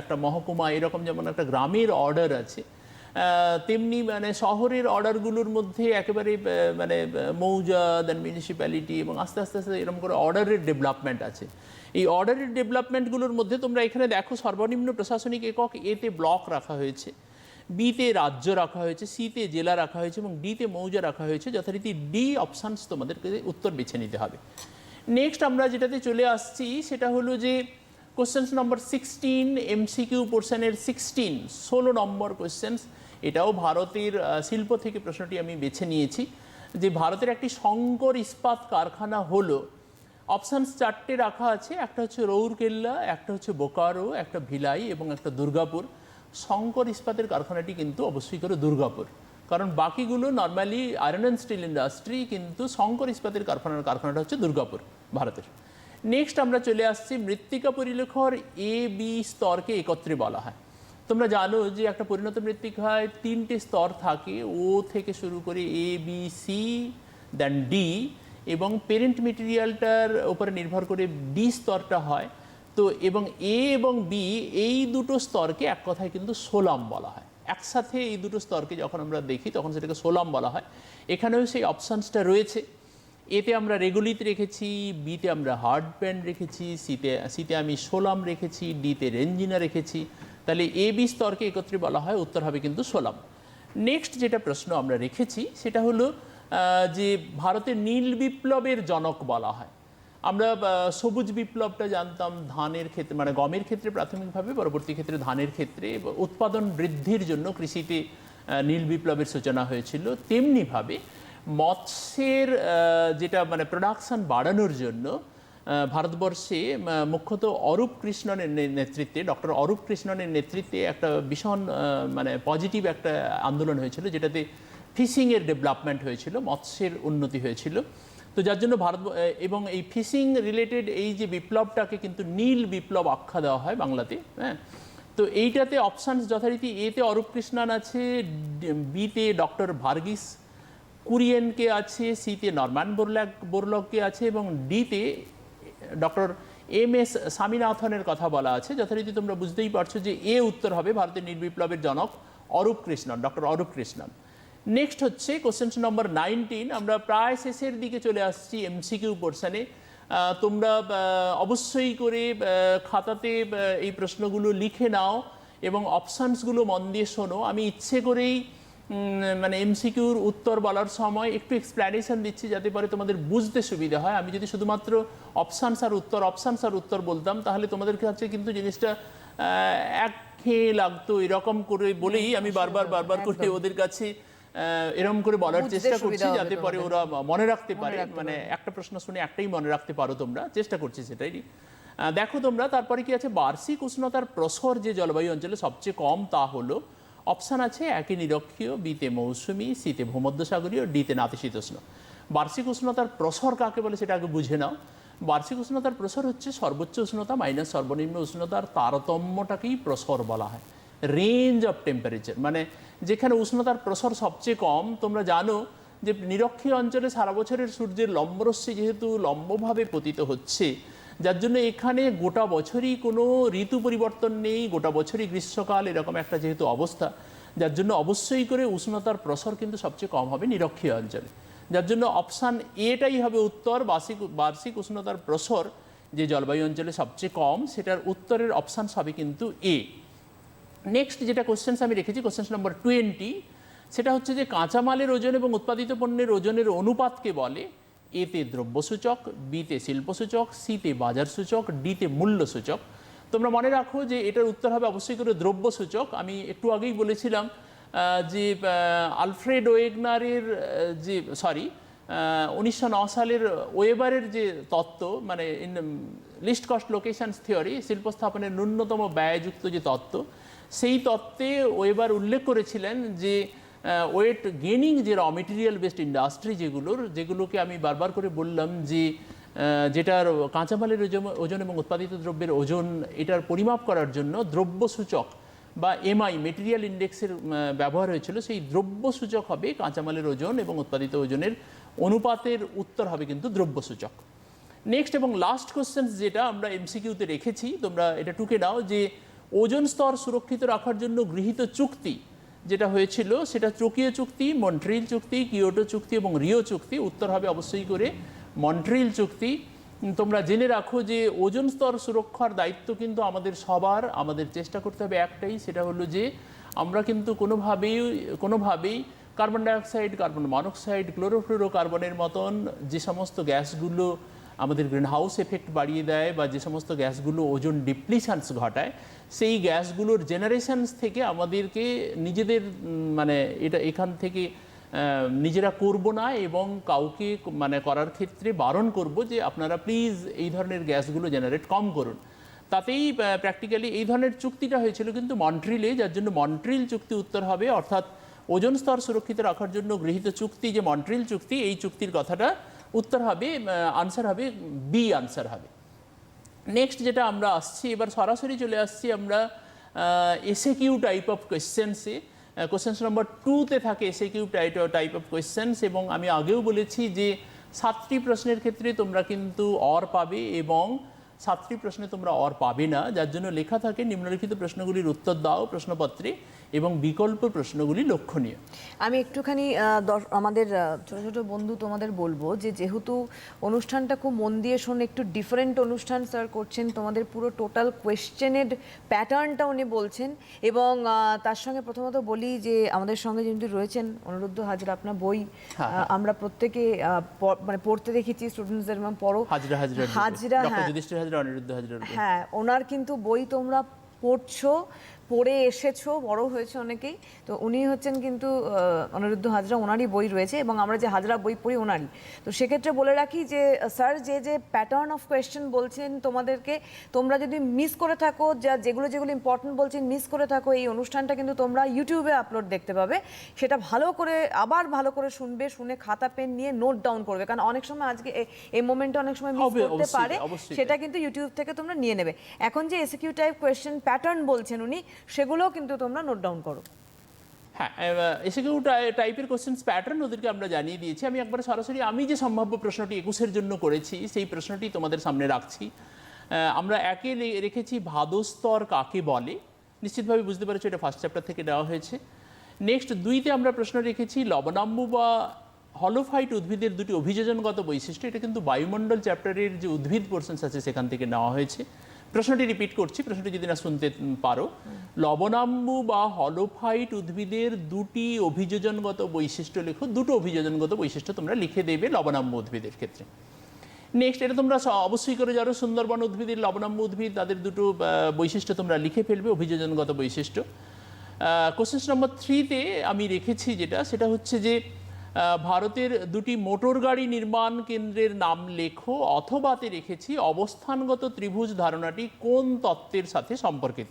Speaker 2: একটা মহকুমা, এরকম যেমন একটা গ্রামের অর্ডার আছে, তেমনি মানে শহরের অর্ডারগুলোর মধ্যে একেবারে মানে মৌজা, দেন মিউনিসিপ্যালিটি, এবং আস্তে আস্তে আস্তে এরকম করে অর্ডারের ডেভেলপমেন্ট আছে। এই অর্ডারের ডেভেলপমেন্টগুলোর মধ্যে তোমরা এখানে দেখো সর্বনিম্ন প্রশাসনিক একক এতে ব্লক রাখা হয়েছে, বিতে রাজ্য রাখা হয়েছে, সিতে জেলা রাখা হয়েছে এবং ডিতে মৌজা রাখা হয়েছে। যথারীতি ডি অপশানস তোমাদেরকে উত্তর বেছে নিতে হবে। নেক্সট আমরা যেটাতে চলে আসছি সেটা হলো যে কোশ্চেন্স নম্বর 16, এমসিকিউ পোর্শনের 16 নম্বর কোশ্চেন্স। এটাও ভারতের শিল্প থেকে প্রশ্নটি আমি বেছে নিয়েছি, যে ভারতের একটি শঙ্কর ইস্পাত কারখানা হলো। অপশানস 4টে রাখা আছে, একটা হচ্ছে রৌরকেল্লা, একটা হচ্ছে বোকারো, একটা ভিলাই এবং একটা দুর্গাপুর। শঙ্কর ইস্পাতের কারখানাটি কিন্তু অবশ্যই করে দুর্গাপুর, কারণ বাকিগুলো normally iron and still industry, কিন্তু শঙ্কর ইস্পাতের কারখানাটা হচ্ছে দুর্গাপুর ভারতের। নেক্সট আমরা চলে আসছি মৃত্তিকা পরিলেখর এ বি স্তরকে একত্রে বলা হয়। তোমরা জানো যে একটা পরিণত মৃত্তিকায় 3টে স্তর থাকে, ও থেকে শুরু করে A B C then D, এবং পেরেন্ট মেটেরিয়ালটার উপরে নির্ভর করে ডি স্তরটা হয়। তো এবং এ এবং বি এই দুটো স্তরকে এক কথায় কিন্তু সোলাম বলা হয়। একসাথে এই দুটো স্তরকে যখন আমরা দেখি তখন সেটাকে সোলাম বলা হয়। এখানেও সেই অপশানসটা রয়েছে। এতে আমরা রেগুলিত রেখেছি, বিতে আমরা হার্ড প্যান্ট রেখেছি, সিতে আমি সোলাম রেখেছি, ডিতে রেঞ্জিনা রেখেছি। তাহলে এ বি স্তরকে একত্রে বলা হয়, উত্তর হবে কিন্তু সোলাম। নেক্সট যেটা প্রশ্ন আমরা রেখেছি সেটা হলো যে ভারতের নীল বিপ্লবের জনক বলা হয়। আমরা সবুজ বিপ্লবটা জানতাম ধানের ক্ষেত্রে, মানে গমের ক্ষেত্রে প্রাথমিকভাবে, পরবর্তী ক্ষেত্রে ধানের ক্ষেত্রে উৎপাদন বৃদ্ধির জন্য কৃষিতে নীল বিপ্লবের সূচনা হয়েছিল। তেমনিভাবে মৎস্যের যেটা মানে প্রোডাকশন বাড়ানোর জন্য ভারতবর্ষে মুখ্যত অরূপ কৃষ্ণনের নেতৃত্বে, ডক্টর অরূপ কৃষ্ণনের নেতৃত্বে একটা ভীষণ মানে পজিটিভ একটা আন্দোলন হয়েছিল, যেটাতে ফিশিংয়ের ডেভেলপমেন্ট হয়েছিল, মৎস্যের উন্নতি হয়েছিল। তো যার জন্য ভারত এবং এই ফিশিং রিলেটেড এই যে বিপ্লবটাকে কিন্তু নীল বিপ্লব আখ্যা দেওয়া হয় বাংলাতে। হ্যাঁ, তো এইটাতে অপশানস যথারীতি এতে অরূপ কৃষ্ণন আছে, বিতে ডক্টর ভার্গিস কুরিয়েনকে আছে, সিতে নরম্যান বোরলগকে আছে এবং ডিতে ডক্টর এম.এস. স্বামীনাথনের কথা বলা আছে। যথারীতি তোমরা বুঝতেই পারছো যে এ উত্তর হবে ভারতের নীল বিপ্লবের জনক অরূপ কৃষ্ণন, ডক্টর অরূপ কৃষ্ণন। নেক্সট হচ্ছে কোশ্চেন নম্বর 19। আমরা প্রায় শেষের দিকে চলে আসছি এমসিকিউ পোর্শনে। তোমরা অবশ্যই করে খাতাতে এই প্রশ্নগুলো লিখে নাও এবং অপশানসগুলো মন দিয়ে শোনো। আমি ইচ্ছে করেই মানে এমসিকিউর উত্তর বলার সময় একটু এক্সপ্ল্যানেশন দিচ্ছি যাতে পরে তোমাদের বুঝতে সুবিধা হয়। আমি যদি শুধুমাত্র অপশানস আর উত্তর বলতাম তাহলে তোমাদের কাছে কিন্তু জিনিসটা একঘেয়ে লাগতো। এরকম করে বলেই আমি বারবার করে ওদের কাছে এরকম করে বলার চেষ্টা করছি যাতে পরে ওরা মনে রাখতে পারে, মানে একটা প্রশ্ন শুনে একটাই মনে রাখতে পারো। তোমরা চেষ্টা করছি সেটাই। দেখো তোমরা তারপরে কি আছে, বার্ষিক উষ্ণতার প্রসর যে জলবায়ু অঞ্চলে সবচেয়ে কম তা হলো, অপশান আছে একে নিরক্ষীয়, বিতে মৌসুমী, সিতে ভূমধ্যসাগরীয়, ডিতে নাতিশীতোষ্ণ। বার্ষিক উষ্ণতার প্রসর কাকে বলে সেটা আগে বুঝে নাও। বার্ষিক উষ্ণতার প্রসর হচ্ছে সর্বোচ্চ উষ্ণতা মাইনাস সর্বনিম্ন উষ্ণতার তারতম্যটাকেই প্রসর বলা হয়, রেঞ্জ অফ টেম্পারেচার। মানে যেখানে উষ্ণতার প্রসর সবচেয়ে কম, তোমরা জানো যে নিরক্ষীয় অঞ্চলে সারা বছরের সূর্যের লম্বরশ্মি যেহেতু লম্বভাবে পতিত হচ্ছে, যার জন্য এখানে গোটা বছরই কোনো ঋতু পরিবর্তন নেই, গোটা বছরই গ্রীষ্মকাল, এরকম একটা যেহেতু অবস্থা, যার জন্য অবশ্যই করে উষ্ণতার প্রসর কিন্তু সবচেয়ে কম হবে নিরক্ষীয় অঞ্চলে। যার জন্য অপশান এটাই হবে উত্তর, বার্ষিক উষ্ণতার প্রসর যে জলবায়ু অঞ্চলে সবচেয়ে কম, সেটার উত্তরের অপশান হবে কিন্তু এ। নেক্সট যেটা কোশ্চেন্স আমি রেখেছি, কোশ্চেন্স নম্বর 20, সেটা হচ্ছে যে কাঁচামালের ওজন এবং উৎপাদিত পণ্যের ওজনের অনুপাতকে বলে এতে দ্রব্যসূচক, বিতে শিল্পসূচক, সিতে বাজার সূচক, ডিতে মূল্য সূচক। তোমরা মনে রাখো যে এটার উত্তর হবে অবশ্যই করে দ্রব্যসূচক। আমি একটু আগেই বলেছিলাম যে আলফ্রেড ওয়েগনারের যে 1909 সালের ওয়েবারের যে তত্ত্ব, মানে লিস্ট কস্ট লোকেশনস থিওরি, শিল্প স্থাপনের ন্যূনতম ব্যয়যুক্ত যে তত্ত্ব, সেই তত্ত্বে ওয়েবার উল্লেখ করেছিলেন যে ওয়েট গেনিং যে র মেটেরিয়াল বেসড ইন্ডাস্ট্রি যেগুলোকে আমি বারবার করে বললাম যে যেটার কাঁচামালের ওজন এবং উৎপাদিত দ্রব্যের ওজন, এটার পরিমাপ করার জন্য দ্রব্যসূচক বা এমআই মেটেরিয়াল ইন্ডেক্সের ব্যবহার হয়েছিল। সেই দ্রব্যসূচক হবে কাঁচামালের ওজন এবং উৎপাদিত ওজনের অনুপাতের উত্তর হবে কিন্তু দ্রব্যসূচক। নেক্সট এবং লাস্ট কোশ্চেন যেটা আমরা এমসিকিউতে রেখেছি, তোমরা এটা টুকে নাও, যে ওজন স্তর সুরক্ষিত রাখার জন্য গৃহীত চুক্তি যেটা হয়েছিল সেটা টোকিও চুক্তি, মন্ট্রিল চুক্তি, কিয়োটো চুক্তি এবং রিও চুক্তি। উত্তর হবে অবশ্যই করে মন্ট্রিল চুক্তি। তোমরা জেনে রাখো যে ওজন স্তর সুরক্ষার দায়িত্ব কিন্তু আমাদের সবার, আমাদের চেষ্টা করতে হবে একটাই, সেটা হলো যে আমরা কিন্তু কোনোভাবেই কার্বন ডাইঅক্সাইড, কার্বন মনোক্সাইড, ক্লোরোফ্লোরোকার্বনের মতন যে সমস্ত গ্যাসগুলো আমাদের গ্রিনহাউস এফেক্ট বাড়িয়ে দেয় বা যে সমস্ত গ্যাসগুলো ওজন ডিপ্লিশনস ঘটায়, সেই গ্যাসগুলোর জেনারেশনস থেকে আমাদেরকে নিজেদের মানে এখান থেকে নিজেরা করব না এবং কাউকে মানে করার ক্ষেত্রে বারণ করব যে আপনারা প্লিজ এই ধরনের গ্যাসগুলো জেনারেট কম করুন। তাতেই প্র্যাকটিক্যালি এই ধরনের চুক্তিটা হয়েছিল কিন্তু মন্ট্রিলে, যার জন্য মন্ট্রিল চুক্তি উত্তর হবে, অর্থাৎ ওজন স্তর সুরক্ষিত রাখার জন্য গৃহীত চুক্তি যে মন্ট্রিল চুক্তি, এই চুক্তির কথাটা উত্তর হবে, আনসার হবে বি আনসার হবে। নেক্সট যেটা আমরা আসছি, এবার সরাসরি চলে আসছি আমরা এসএকিউ টাইপ অফ কোয়েশ্চেন্সে। কোয়েশ্চেন্স নম্বর 2তে থাকে এসএকিউ টাইপ অফ কোয়েশ্চেন্স, এবং আমি আগেও বলেছি যে 7টি প্রশ্নের ক্ষেত্রে তোমরা কিন্তু অর পাবে এবং 7টি প্রশ্নে তোমরা অর পাবে না, যার জন্য লেখা থাকে নিম্নলিখিত প্রশ্নগুলির উত্তর দাও প্রশ্নপত্রে এবং বিকল্প প্রশ্নগুলি লক্ষণীয়।
Speaker 1: আমি একটুখানি আমাদের ছোট ছোট বন্ধু তোমাদের বলবো যে যেহেতু অনুষ্ঠানটা খুব মন দিয়ে শোন, একটু ডিফারেন্ট অনুষ্ঠান স্যার করছেন, তোমাদের পুরো টোটাল কোয়েশ্চেনের প্যাটার্নটা উনি বলছেন, এবং তার সঙ্গে প্রথমত বলি যে আমাদের সঙ্গে যিনি রয়েছেন অনিরুদ্ধ হাজরা, আপনার বই আমরা প্রত্যেকে মানে পড়তে দেখেছি স্টুডেন্টসদের, পড়ো হাজরা, হ্যাঁ ওনার কিন্তু বই তোমরা পড়ছো, পড়ে এসেছো, বড় হয়েছে অনেকেই, তো উনি হচ্ছেন কিন্তু অনিরুদ্ধ হাজরা, ওনারই বই রয়েছে এবং আমরা যে হাজরা বই পড়ি ওনারই। তো সেক্ষেত্রে বলে রাখি যে স্যার যে প্যাটার্ন অফ কোয়েশ্চেন বলছেন তোমাদেরকে, তোমরা যদি মিস করে থাকো, যেগুলো ইম্পর্টেন্ট বলছেন মিস করে থাকো, এই অনুষ্ঠানটা কিন্তু তোমরা ইউটিউবে আপলোড দেখতে পাবে, সেটা ভালো করে শুনবে, শুনে খাতা পেন নিয়ে নোট ডাউন করবে, কারণ অনেক সময় আজকে এই মোমেন্টে অনেক সময় মিস করতে পারে, সেটা কিন্তু ইউটিউব থেকে তোমরা নিয়ে নেবে। এখন যে এসকিউ টাইপ কোয়েশ্চেন প্যাটার্ন বলছেন উনি, সেগুলো কিন্তু তোমরা নোট ডাউন করো।
Speaker 2: হ্যাঁ, এসকিউ টাইপের কোশ্চেন্স প্যাটার্ন ওদেরকে আমরা জানিয়ে দিয়েছি। আমি একবার সরাসরি আমি যে সম্ভাব্য প্রশ্নটি 21-এর জন্য করেছি সেই প্রশ্নটি তোমাদের সামনে রাখছি। আমরা একে রেখেছি ভাদস্তর কাকে বলে, নিশ্চিতভাবে বুঝতে পেরেছো এটা ফার্স্ট চ্যাপ্টার থেকে নেওয়া হয়েছে। নেক্সট 2তে আমরা প্রশ্ন রেখেছি লবণাম্বু বা হলোফাইট উদ্ভিদের দুটি অভিযোজনগত বৈশিষ্ট্য, এটা কিন্তু বায়ুমণ্ডল চ্যাপ্টারের যে উদ্ভিদ পোর্শনস আছে সেখান থেকে নেওয়া হয়েছে। প্রশ্নটি রিপিট করছি, প্রশ্নটি যদি না শুনতে পারো, লবণাম্বু বা হলোফাইট উদ্ভিদের দুটি অভিযোজনগত বৈশিষ্ট্য লেখো। দুটো অভিযোজনগত বৈশিষ্ট্য তোমরা লিখে দেবে লবণাম্বু উদ্ভিদের ক্ষেত্রে। নেক্সট, এটা তোমরা অবশ্যই করে যারা সুন্দরবন উদ্ভিদের লবণাম্বু উদ্ভিদ, তাদের দুটো বৈশিষ্ট্য তোমরা লিখে ফেলবে, অভিযোজনগত বৈশিষ্ট্য। কোশ্চেন নম্বর 3তে আমি রেখেছি সেটা হচ্ছে যে ভারতের দুটি মোটর গাড়ি নির্মাণ কেন্দ্রের নাম লেখো, অথবাতে রেখেছি অবস্থানগত ত্রিভুজ ধারণাটি কোন তত্ত্বের সাথে সম্পর্কিত।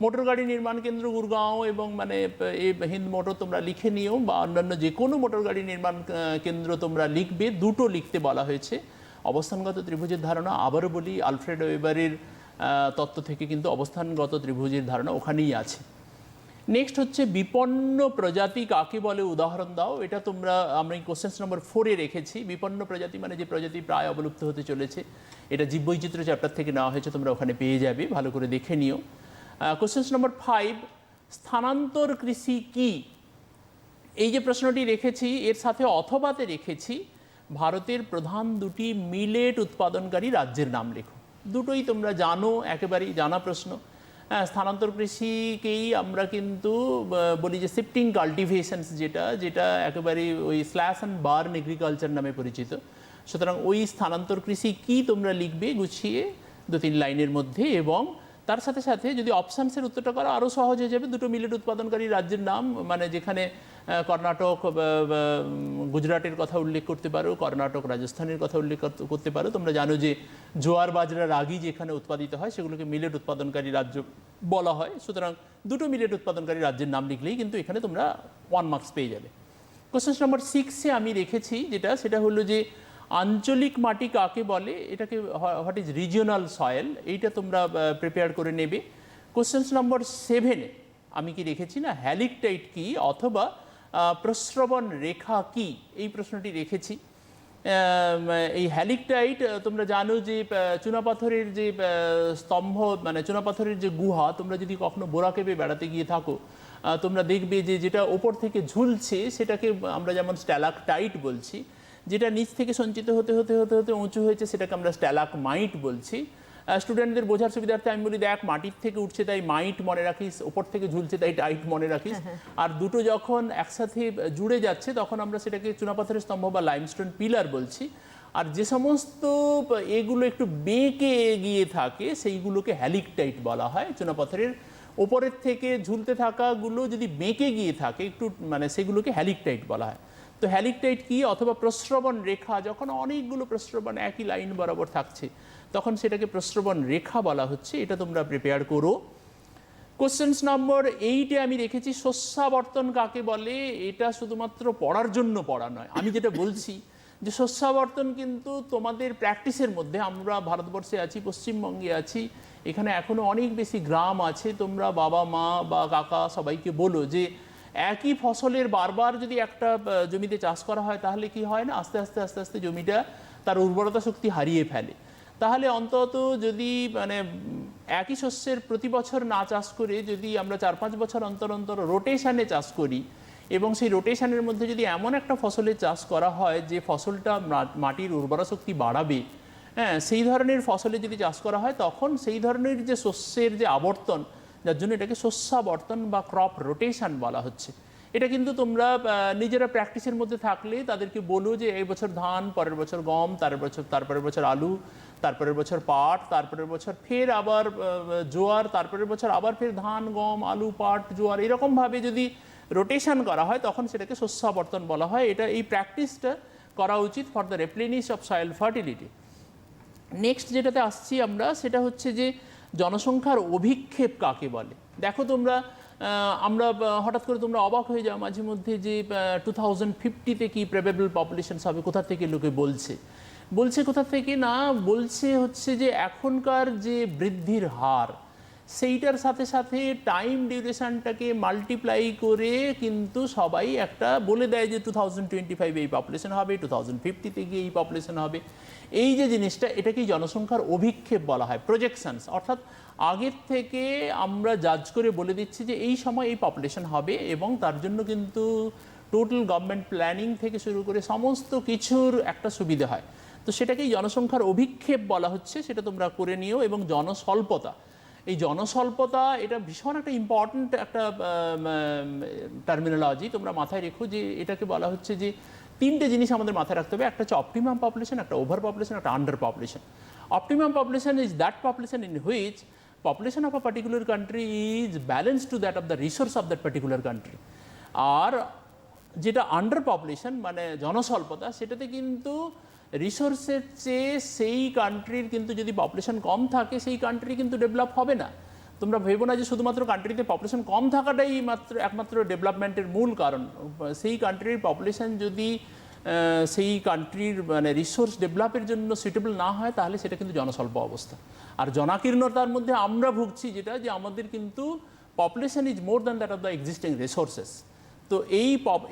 Speaker 2: মোটর গাড়ি নির্মাণ কেন্দ্র গুরগাঁও এবং মানে এই হিন্দ মোটর তোমরা লিখে নিও, বা অন্যান্য যে কোনো মোটর গাড়ি নির্মাণ কেন্দ্র তোমরা লিখবে, দুটো লিখতে বলা হয়েছে। অবস্থানগত ত্রিভুজের ধারণা আবারও বলি আলফ্রেড ওয়েবারের তত্ত্ব থেকে কিন্তু অবস্থানগত ত্রিভুজের ধারণা ওখানেই আছে। নেক্সট হচ্ছে বিপন্ন প্রজাতি কাকে বলে উদাহরণ দাও। এটা তোমরা আমরা কোশ্চেন নম্বর 4-এ রেখেছি। বিপন্ন প্রজাতি মানে যে প্রজাতি প্রায় অবলুপ্ত হতে চলেছে, এটা জীববৈচিত্র্য চ্যাপ্টার থেকে নেওয়া হয়েছে, তোমরা ওখানে পেয়ে যাবে, ভালো করে দেখে নিও। কোশ্চেন নম্বর 5, স্থানান্তর কৃষি কি? এই যে প্রশ্নটি রেখেছি এর সাথে অথবাতে রেখেছি ভারতের প্রধান দুটি মিলেট উৎপাদনকারী রাজ্যের নাম লেখো। দুটোই তোমরা জানো, একেবারেই জানা প্রশ্ন। হ্যাঁ, স্থানান্তর কৃষিকেই আমরা কিন্তু বলি যে শিফটিং কাল্টিভেশনস, যেটা একেবারে ওই স্ল্যাশ অ্যান্ড বার্ন এগ্রিকালচার নামে পরিচিত। সুতরাং ওই স্থানান্তর কৃষি কি তোমরা লিখবে গুছিয়ে 2-3 লাইনের মধ্যে, এবং তার সাথে সাথে যদি অপশানসের উত্তরটা করা আরও সহজ হয়ে যাবে। দুটো মিলেট উৎপাদনকারী রাজ্যের নাম, মানে যেখানে কর্ণাটক, গুজরাটের কথা উল্লেখ করতে পারো, কর্ণাটক রাজস্থানের কথা উল্লেখ করতে পারো। তোমরা জানো যে জোয়ার বাজরা রাগি যেখানে উৎপাদিত হয় সেগুলোকে মিলেট উৎপাদনকারী রাজ্য বলা হয়। সুতরাং দুটো মিলেট উৎপাদনকারী রাজ্যের নাম লিখলেই কিন্তু এখানে তোমরা 1 মার্কস পেয়ে যাবে। কোশ্চেন নম্বর 6-এ আমি রেখেছি সেটা হলো যে আঞ্চলিক মাটি কাকে বলে, এটাকে হোয়াট ইজ রিজিওনাল সয়েল, এইটা তোমরা প্রিপেয়ার করে নেবে। কোশ্চেন নম্বর 7-এ আমি কি রেখেছি না, হ্যালিকটাইট কি অথবা প্রস্রবণ রেখা কি, এই প্রশ্নটি রেখেছি। এই হ্যালিকটাইট তোমরা জানো যে চুনাপাথরের যে স্তম্ভ, মানে চুনাপাথরের যে গুহা, তোমরা যদি কখনো বোরাকেবে বেড়াতে গিয়ে থাকো তোমরা দেখবে যে যেটা ওপর থেকে ঝুলছে সেটাকে আমরা যেমন স্ট্যালাকটাইট বলছি, যেটা নিচ থেকে সঞ্চিত হতে হতে হতে হতে উঁচু হয়েছে সেটাকে আমরা স্ট্যালাকমাইট বলছি। স্টুডেন্টদের বোঝার সুবিধার্থে আমি বলি, দেখ মাটির থেকে উঠছে তাই মাইট মনে রাখিস, ওপর থেকে ঝুলছে তাই টাইট মনে রাখিস। আর দুটো যখন একসাথে জুড়ে যাচ্ছে তখন আমরা সেটাকে চুনাপাথরের স্তম্ভ বা লাইমস্টোন পিলার বলছি। আর যে সমস্ত এগুলো একটু বেঁকে গিয়ে থাকে সেইগুলোকে হ্যালিকটাইট বলা হয়। চুনাপাথরের ওপরের থেকে ঝুলতে থাকাগুলো যদি বেঁকে গিয়ে থাকে একটু, মানে সেগুলোকে হ্যালিকটাইট বলা হয়। তো হ্যালিকটাইট কি অথবা প্রস্রবণ রেখা, যখন অনেকগুলো প্রস্রবণ একই লাইন বরাবর থাকছে তখন সেটাকে প্রস্রবণ রেখা বলা হচ্ছে। এটা তোমরা প্রিপেয়ার করো। কোশ্চেন নম্বর 8-এ আমি রেখেছি শস্যাবর্তন কাকে বলে। এটা শুধুমাত্র পড়ার জন্য পড়া নয়, আমি যেটা বলছি যে শস্যাবর্তন কিন্তু তোমাদের প্র্যাকটিসের মধ্যে। আমরা ভারতবর্ষে আছি, পশ্চিমবঙ্গে আছি, এখানে এখনো অনেক বেশি গ্রাম আছে। তোমরা বাবা মা বা কাকা সবাইকে বলো যে একই ফসলের বারবার যদি একটা জমিতে চাষ করা হয় তাহলে কি হয় না, আস্তে আস্তে আস্তে আস্তে জমিটা তার উর্বরতা শক্তি হারিয়ে ফেলে। তাহলে অন্তত যদি মানে একই শস্যের প্রতি বছর না চাষ করে যদি আমরা 4-5 বছর অন্তর অন্তর রোটেশনে চাষ করি, এবং সেই রোটেশনের মধ্যে যদি এমন একটা ফসলের চাষ করা হয় যে ফসলটা মাটির উর্বরা শক্তি বাড়াবে, হ্যাঁ, সেই ধরনের ফসলে যদি চাষ করা হয় তখন সেই ধরনের যে শস্যের যে আবর্তন, যার জন্য এটাকে শস্যাবর্তন বা ক্রপ রোটেশন বলা হচ্ছে। এটা কিন্তু তোমরা নিজেরা প্র্যাকটিসের মধ্যে থাকলে তাদেরকে বলো যে এই বছর ধান, পরের বছর গম, তারপরের বছর আলু, তারপরের বছর পাট, তারপরের বছর ফের আবার জোয়ার, তারপরের বছর আবার ফের ধান, গম, আলু, পাট, জোয়ার, এরকমভাবে যদি রোটেশন করা হয় তখন সেটাকে শস্যাবর্তন বলা হয়। এই প্র্যাকটিসটা করা উচিত for the replenish of soil fertility. Next যেটাতে আসছি আমরা, সেটা হচ্ছে যে জনসংখ্যার অভিক্ষেপ কাকে বলে। দেখো তোমরা আমরা হঠাৎ করে তোমরা অবাক হয়ে যাও মাঝে মধ্যে যে 2050-তে কি প্রবেবল পপুলেশন হবে, কোথা থেকে লোকে বলছে কোথা থেকে না, বলছে হচ্ছে যে এখনকার যে বৃদ্ধির হার সেইটার সাথে সাথে টাইম ডিউরেশনটাকে মাল্টিপ্লাই করে কিন্তু সবাই একটা বলে দেয় যে 2025 এই পপুলেশন হবে, 2050-তে গিয়ে এই পপুলেশন হবে। এই যে জিনিসটা, এটাকেই জনসংখ্যার অভিক্ষেপ বলা হয়, প্রজেকশনস। অর্থাৎ আগের থেকে আমরা জাজ করে বলে দিচ্ছি যে এই সময় এই পপুলেশন হবে, এবং তার জন্য কিন্তু টোটাল গভর্নমেন্ট প্ল্যানিং থেকে শুরু করে সমস্ত কিছুর একটা সুবিধা হয়। তো সেটাকেই জনসংখ্যার অভিক্ষেপ বলা হচ্ছে, সেটা তোমরা করে নিও। এবং জনস্বল্পতা, এই জনস্বল্পতা এটা ভীষণ একটা ইম্পর্ট্যান্ট একটা টার্মিনোলজি। তোমরা মাথায় রেখো যে এটাকে বলা হচ্ছে যে 3টে জিনিস আমাদের মাথায় রাখতে হবে। একটা হচ্ছে অপটিমাম পপুলেশন, একটা ওভার পপুলেশন, একটা under population. Optimum population is that population in which population of a particular country is balanced to that of the resource of that particular country. আর যেটা আন্ডার পপুলেশন মানে জনস্বল্পতা, সেটাতে কিন্তু রিসোর্সের চেয়ে সেই কান্ট্রির কিন্তু যদি পপুলেশন কম থাকে সেই কান্ট্রি কিন্তু ডেভেলপ হবে না। তোমরা ভেবো না যে শুধুমাত্র কান্ট্রিতে পপুলেশন কম থাকাটাই একমাত্র ডেভেলপমেন্টের মূল কারণ। সেই কান্ট্রির পপুলেশন যদি সেই কান্ট্রির মানে রিসোর্স ডেভেলপের জন্য সুইটেবল না হয়, তাহলে সেটা কিন্তু জনস্বল্প অবস্থা। আর জনাকীর্ণতার মধ্যে আমরা ভুগছি যেটা, যে আমাদের কিন্তু population is more than that of the existing resources. তো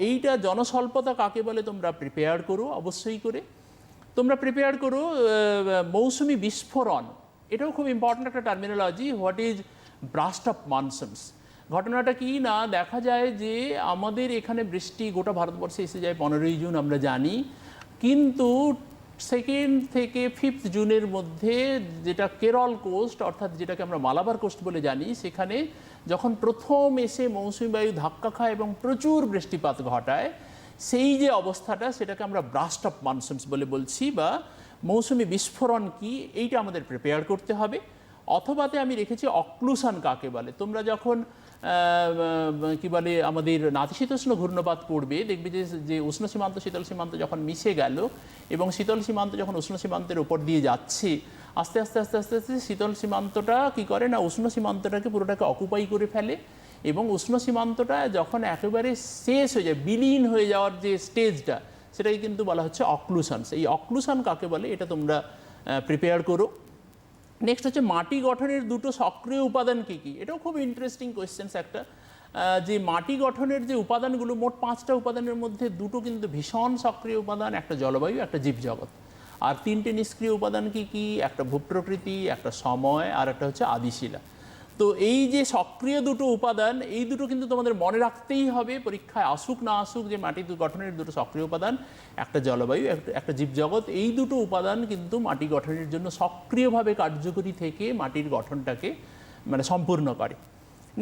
Speaker 2: এইটা জনস্বল্পতা কাকে বলে তোমরা প্রিপেয়ার করো, অবশ্যই করে তোমরা প্রিপেয়ার করো। মৌসুমি বিস্ফোরণ, এটাও খুব ইম্পর্ট্যান্ট একটা terminology. What is burst of monsoons? ঘটনাটা কি না, দেখা যায় যে আমাদের এখানে বৃষ্টি গোটা ভারতবর্ষে এসে যায় 15ই জুন, আমরা জানি। কিন্তু 2nd থেকে 5th জুনের মধ্যে যেটা কেরল কোস্ট, অর্থাৎ যেটাকে আমরা মালাবার কোস্ট বলে জানি, সেখানে যখন প্রথম এসে মৌসুমী বায়ু ধাক্কা খায় এবং প্রচুর বৃষ্টিপাত ঘটায়, সেই যে অবস্থাটা, সেটাকে আমরা ব্রাস্ট অফ মনসুনস বলে বলছি, বা মৌসুমি বিস্ফোরণ কি, এইটা আমাদের প্রিপেয়ার করতে হবে। অথবাতে আমি রেখেছি অক্লুশন কাকে বলে। তোমরা যখন কি বলে আমাদের নাতিশীতোষ্ণ ঘূর্ণপাত পড়বে, দেখবে যে উষ্ণ সীমান্ত শীতল সীমান্ত যখন মিশে গেল এবং শীতল সীমান্ত যখন উষ্ণ সীমান্তের উপর দিয়ে যাচ্ছে, আস্তে আস্তে আস্তে আস্তে আস্তে শীতল সীমান্তটা কি করে না, উষ্ণ সীমান্তটাকে পুরোটাকে অকুপাই করে ফেলে। এবং উষ্ণ সীমান্তটা যখন একেবারে শেষ হয়ে যায়, বিলীন হয়ে যাওয়ার যে স্টেজটা, সেটাকে কিন্তু বলা হচ্ছে অক্লুশনস। এই অক্লুশন কাকে বলে, এটা তোমরা প্রিপেয়ার করো। নেক্সট হচ্ছে মাটি গঠনের দুটো সক্রিয় উপাদান কী কী? এটাও খুব ইন্টারেস্টিং কোয়েশ্চেন্স একটা, যে মাটি গঠনের যে উপাদানগুলো, মোট 5টা উপাদানের মধ্যে দুটো কিন্তু ভীষণ সক্রিয় উপাদান, একটা জলবায়ু, একটা জীবজগৎ। আর 3টে নিষ্ক্রিয় উপাদান কী কী? একটা ভূপ্রকৃতি, একটা সময়, আর একটা হচ্ছে আদিশিলা। তো এই যে সক্রিয় দুটো উপাদান, এই দুটো কিন্তু তোমাদের মনে রাখতেই হবে, পরীক্ষায় আসুক না আসুক, যে মাটি গঠনের দুটো সক্রিয় উপাদান, একটা জলবায়ু, একটা জীবজগৎ। এই দুটো উপাদান কিন্তু মাটি গঠনের জন্য সক্রিয়ভাবে কার্যকরী থেকে মাটির গঠনটাকে মানে সম্পূর্ণ করে।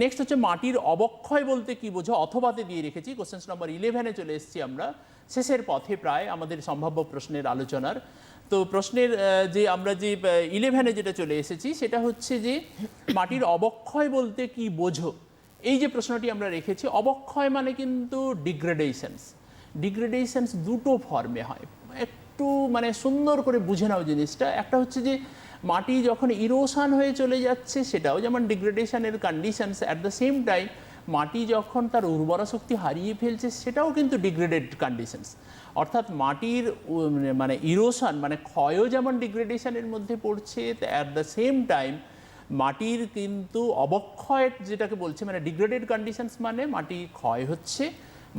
Speaker 2: নেক্সট হচ্ছে মাটির অবক্ষয় বলতে কি বোঝো, অথবাতে দিয়ে রেখেছি। কোশ্চেন নাম্বার 11-এ চলে এসেছি আমরা, শেষের পথে প্রায় আমাদের সম্ভাব্য প্রশ্নের আলোচনার। তো প্রশ্নের যে আমরা যে 11-এ যেটা চলে এসেছি, সেটা হচ্ছে যে মাটির অবক্ষয় বলতে কি বোঝো। এই যে প্রশ্নটি আমরা রেখেছি, অবক্ষয় মানে কিন্তু ডিগ্রেডেশনস দুটো ফর্মে হয়। একটু মানে সুন্দর করে বুঝে নাও জিনিসটা। একটা হচ্ছে যে মাটি যখন ইরোশন হয়ে চলে যাচ্ছে, সেটাও যেমন ডিগ্রেডেশনের conditions. At the same time মাটি যখন তার উর্বরা শক্তি হারিয়ে ফেলছে, সেটাও কিন্তু ডিগ্রেডেড কন্ডিশনস। অর্থাৎ মাটির মানে ইরোশন মানে ক্ষয়ও যেমন ডিগ্রেডেশনের মধ্যে পড়ছে, অ্যাট দ্য সেম টাইম মাটির কিন্তু অবক্ষয় যেটাকে বলছে, মানে ডিগ্রেডেড কন্ডিশনস মানে মাটি ক্ষয় হচ্ছে,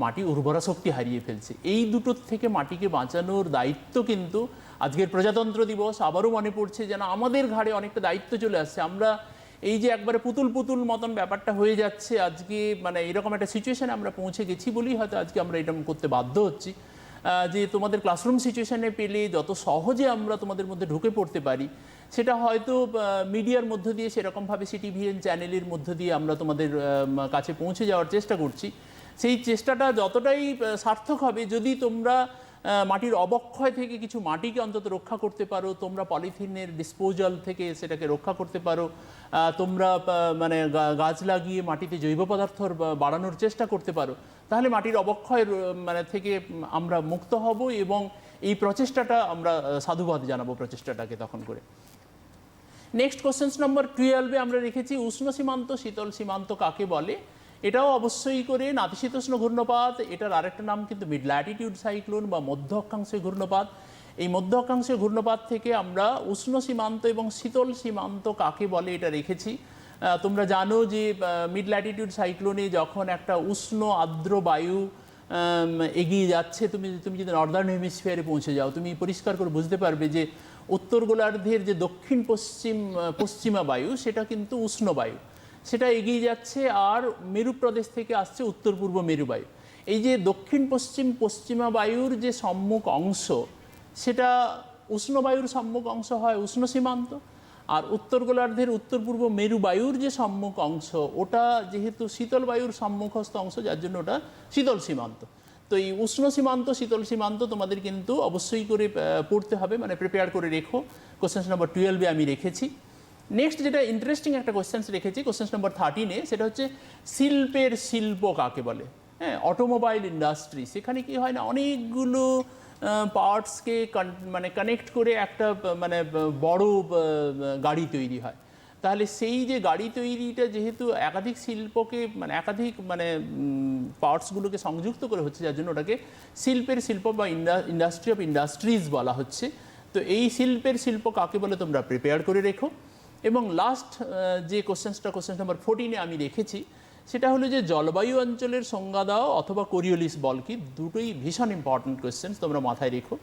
Speaker 2: মাটি উর্বরা শক্তি হারিয়ে ফেলছে। এই দুটোর থেকে মাটিকে বাঁচানোর দায়িত্ব কিন্তু আজকের প্রজাতন্ত্র দিবস আবারও মনে পড়ছে, যেন আমাদের ঘাড়ে অনেকটা দায়িত্ব চলে আসছে। আমরা এই যে একবারে পুতুল পুতুল মতন ব্যাপারটা হয়ে যাচ্ছে আজকে, মানে এরকম একটা সিচুয়েশানে আমরা পৌঁছে গেছি বলেই হয়তো আজকে আমরা এরকম করতে বাধ্য হচ্ছি, যে তোমাদের ক্লাসরুম সিচুয়েশানে পেলে যত সহজে আমরা তোমাদের মধ্যে ঢুকে পড়তে পারি, সেটা হয়তো মিডিয়ার মধ্য দিয়ে, সেরকমভাবে সিটিভিএন চ্যানেলের মধ্য দিয়ে আমরা তোমাদের কাছে পৌঁছে যাওয়ার চেষ্টা করছি। সেই চেষ্টাটা যতটাই সার্থক হবে যদি তোমরা মাটির অবক্ষয় থেকে কিছু মাটিকে অন্তত রক্ষা করতে পারো, তোমরা পলিথিনের ডিসপোজাল থেকে সেটাকে রক্ষা করতে পারো, তোমরা মানে গাছ লাগিয়ে মাটিতে জৈব পদার্থ বাড়ানোর চেষ্টা করতে পারো, তাহলে মাটির অবক্ষয়ের মানে থেকে আমরা মুক্ত হব। এবং এই প্রচেষ্টাটা আমরা সাধুবাদ জানাবো প্রচেষ্টাটাকে তখন করে। নেক্সট কোশ্চেন নম্বর 12-এ আমরা রেখেছি উষ্ণ সীমান্ত শীতল সীমান্ত কাকে বলে। এটাও অবশ্যই করে নাতিশীতোষ্ণ ঘূর্ণপাত, এটার আরেকটা নাম কিন্তু মিড ল্যাটিটিউড সাইক্লোন বা মধ্য অক্ষাংশে ঘূর্ণপাত। এই মধ্য অক্ষাংশে ঘূর্ণপাত থেকে আমরা উষ্ণ সীমান্ত এবং শীতল সীমান্ত কাকে বলে এটা রেখেছি। তোমরা জানো যে মিড ল্যাটিটিউড সাইক্লোনে যখন একটা উষ্ণ আর্দ্র বায়ু এগিয়ে যাচ্ছে, তুমি যদি নর্দার্ন হেমিস্ফিয়ারে পৌঁছে যাও, তুমি পরিষ্কার করে বুঝতে পারবে যে উত্তর গোলার্ধের যে দক্ষিণ পশ্চিমা বায়ু, সেটা কিন্তু উষ্ণ বায়ু, সেটা এগিয়ে যাচ্ছে। আর মেরু প্রদেশ থেকে আসছে উত্তর পূর্ব মেরুবায়ু। এই যে দক্ষিণ পশ্চিমা বায়ুর যে সম্মুখ অংশ, সেটা উষ্ণ বায়ুর সম্মুখ অংশ হয় উষ্ণ সীমান্ত, আর উত্তর গোলার্ধের উত্তর পূর্ব মেরুবায়ুর যে সম্মুখ অংশ, ওটা যেহেতু শীতল বায়ুর সম্মুখস্থ অংশ, যার জন্য ওটা শীতল সীমান্ত। তো এই উষ্ণ সীমান্ত শীতল সীমান্ত তোমাদের কিন্তু অবশ্যই করে পড়তে হবে, মানে প্রিপেয়ার করে রেখো। কোশ্চেন নাম্বার 12-এ আমি রেখেছি। নেক্সট যেটা ইন্টারেস্টিং একটা কোয়েশ্চেন রেখেছি কোশ্চেন নাম্বার 13-এ, সেটা হচ্ছে শিল্পের শিল্প কাকে বলে। হ্যাঁ, অটোমোবাইল ইন্ডাস্ট্রি, সেখানে কি হয় না, অনেকগুলো পার্টসকে মানে কানেক্ট করে একটা মানে বড় গাড়ি তৈরি হয়। তাহলে সেই যে গাড়ি তৈরিটা যেহেতু একাধিক শিল্পকে মানে একাধিক মানে পার্টসগুলোকে সংযুক্ত করে হচ্ছে, যার জন্য ওটাকে শিল্পের শিল্প বা ইন্ডাস্ট্রি অফ ইন্ডাস্ট্রিজ বলা হচ্ছে। তো এই শিল্পের শিল্প কাকে বলে তোমরা প্রিপেয়ার করে রেখো। এবং লাস্ট যে কোশ্চেন নাম্বার 14-এ আমি রেখেছি, সেটা হলো যে জলবায়ু অঞ্চলের সংজ্ঞা দাও অথবা কোরিওলিস বল কি, দুটোই ভীষণ ইম্পর্টেন্ট কোশ্চেন, তোমরা মাথায় রেখো।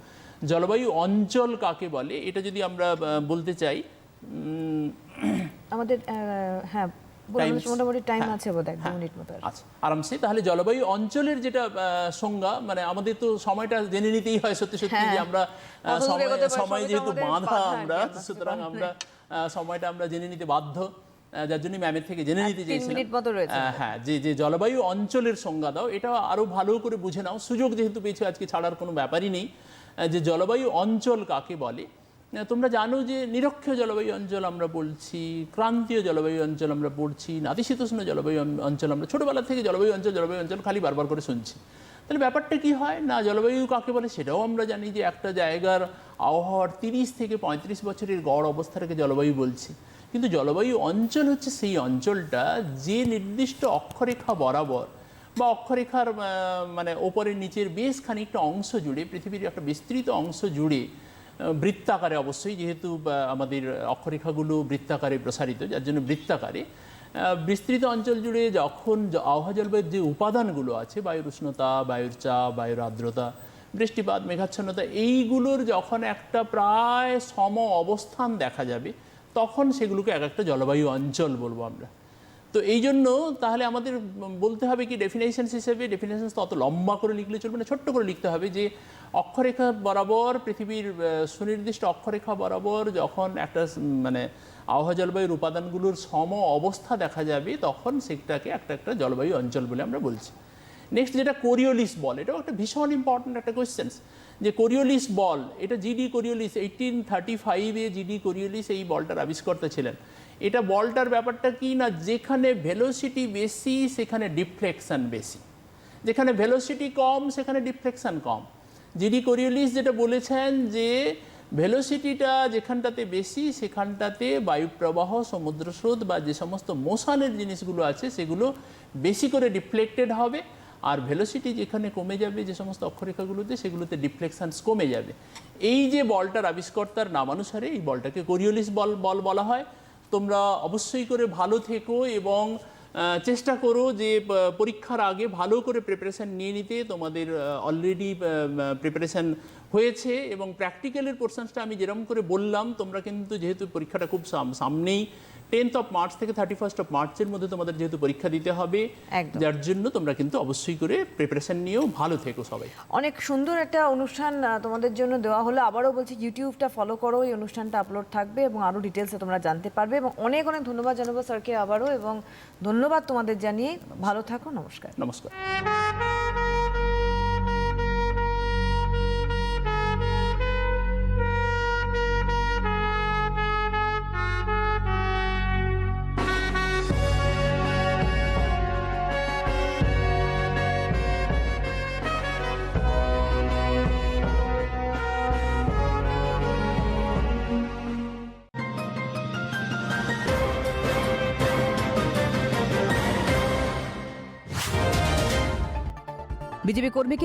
Speaker 2: জলবায়ু অঞ্চল কাকে বলে এটা যদি আমরা বলতে চাই,
Speaker 1: আমাদের হ্যাঁ
Speaker 2: Times-
Speaker 1: মোটামুটি টাইম
Speaker 2: হ্যাঁ,
Speaker 1: আছে বোধ হয় 1
Speaker 2: হ্যাঁ,
Speaker 1: মিনিট মতো আর।
Speaker 2: আচ্ছা আরামসে। তাহলে জলবায়ু অঞ্চলের যেটা সংজ্ঞা, মানে আমাদের তো সময়টা জেনে নিতেই হয় সত্যি সত্যি,
Speaker 1: হ্যাঁ,
Speaker 2: যে আমরা
Speaker 1: কত দূর এগোতে পারি,
Speaker 2: সময়
Speaker 1: সবই তো
Speaker 2: যেহেতু
Speaker 1: আমাদের
Speaker 2: বাঁধা
Speaker 1: বাঁধা
Speaker 2: আমরা,
Speaker 1: আর কি,
Speaker 2: সুতরাং
Speaker 1: বুঝতে
Speaker 2: আমরা সময়টা আমরা জেনে নিতে বাধ্য, যার জন্য ম্যামের থেকে জেনে নিতে
Speaker 1: 3
Speaker 2: চেয়েছিলাম।
Speaker 1: মিনিট মতো রয়েছে।
Speaker 2: হ্যাঁ, যে জলবায়ু অঞ্চলের সংজ্ঞা দাও, এটা আরো ভালো করে বুঝে নাও, সুযোগ যেহেতু পেয়েছো আজকে, ছাড়ার কোনো ব্যাপারই নেই। যে জলবায়ু অঞ্চল কাকে বলে, তোমরা জানো যে নিরক্ষীয় জলবায়ু অঞ্চল আমরা বলছি, ক্রান্তীয় জলবায়ু অঞ্চল আমরা পড়ছি, নাতিশীতোষ্ণ জলবায়ু অঞ্চল আমরা ছোটবেলা থেকে জলবায়ু অঞ্চল খালি বারবার করে শুনছি। তাহলে ব্যাপারটা কি হয় না, জলবায়ু কাকে বলে সেটাও আমরা জানি, যে একটা জায়গার আবহাওয়ার 30 থেকে 35 বছরের গড় অবস্থাটাকে জলবায়ু বলছি। কিন্তু জলবায়ু অঞ্চল হচ্ছে সেই অঞ্চলটা যে নির্দিষ্ট অক্ষরেখা বরাবর বা অক্ষরেখার মানে ওপরের নিচের বেশ খানিকটা অংশ জুড়ে, পৃথিবীর একটা বিস্তৃত অংশ জুড়ে, বৃত্তাকারে অবশ্যই, যেহেতু আমাদের অক্ষরেখাগুলো বৃত্তাকারে প্রসারিত, যার জন্য বৃত্তাকারে বিস্তৃত অঞ্চল জুড়ে যখন আবহাওয়া জলবায়ুর যে উপাদানগুলো আছে, বায়ুর উষ্ণতা, বায়ুর চাপ, বায়ুর আর্দ্রতা, বৃষ্টিপাত, মেঘাচ্ছন্নতা, এইগুলোর যখন একটা প্রায় সম অবস্থান দেখা যাবে, তখন সেগুলোকে এক একটা জলবায়ু অঞ্চল বলবো আমরা। তো এই জন্য তাহলে আমাদের বলতে হবে কি, ডেফিনেশনস হিসেবে, ডেফিনেশনস তো অত লম্বা করে লিখলে চলবে না, ছোট্ট করে লিখতে হবে যে অক্ষরেখা বরাবর, পৃথিবীর সুনির্দিষ্ট অক্ষরেখা বরাবর যখন একটা মানে আবহাওয়া জলবায়ুর উপাদানগুলোর সম অবস্থা দেখা যাবে, তখন সেটাকে একটা একটা জলবায়ু অঞ্চল বলে আমরা বলছি। নেক্সট যেটা কোরিওলিস বল, এটাও একটা ভীষণ ইম্পর্ট্যান্ট একটা কোয়েশ্চেন, যে কোরিওলিস বল, এটা জিডি কোরিওলিস 1835-এ জিডি কোরিওলিস এই বলটার আবিষ্কর্তা ছিলেন। এটা বলটার ব্যাপারটা কি না, যেখানে ভেলোসিটি বেশি সেখানে ডিফ্লেকশন বেশি, যেখানে ভেলোসিটি কম সেখানে ডিফ্লেকশন কম। জিডি কোরিওলিস যেটা বলেছেন যে ভেলোসিটিটা যেখানটাতে বেশি সেখানটাতে বায়ুপ্রবাহ, সমুদ্র স্রোত বা যে সমস্ত মোশনের জিনিসগুলো আছে সেগুলো বেশি করে ডিফ্লেক্টেড হবে, আর ভেলোসিটি যেখানে কমে যাবে যে সমস্ত অক্ষরেখাগুলোতে, সেগুলোতে ডিফ্লেকশনস কমে যাবে। এই যে বলটার আবিষ্কর্তার নামানুসারে এই বলটাকে কোরিওলিস বল বলা হয়। তোমরা অবশ্যই করে ভালো থেকো এবং চেষ্টা করো যে পরীক্ষার আগে ভালো করে প্রিপারেশান নিয়ে নিতে। তোমাদের অলরেডি প্রিপারেশান হয়েছে এবং প্র্যাকটিক্যালের পোর্শনসটা আমি যেরকম করে বললাম, তোমরা কিন্তু যেহেতু পরীক্ষাটা খুব সামনেই, 10th of March থেকে 31st of March-এর মধ্যে তোমাদের যেহেতু পরীক্ষা দিতে হবে,
Speaker 1: একদম।
Speaker 2: যার জন্য তোমরা কিন্তু অবশ্যই করে প্রিপারেশান নিয়েও ভালো থেকো সবাই।
Speaker 1: অনেক সুন্দর একটা অনুষ্ঠান তোমাদের জন্য দেওয়া হলো। আবারও বলছি, ইউটিউবটা ফলো করো, এই অনুষ্ঠানটা আপলোড থাকবে এবং আরও ডিটেলসে তোমরা জানতে পারবে। এবং অনেক অনেক ধন্যবাদ জানাবো স্যারকে আবারও, এবং ধন্যবাদ তোমাদের জানিয়ে ভালো থাকো। নমস্কার।
Speaker 2: নমস্কার।
Speaker 1: বিজেপি কর্মীকে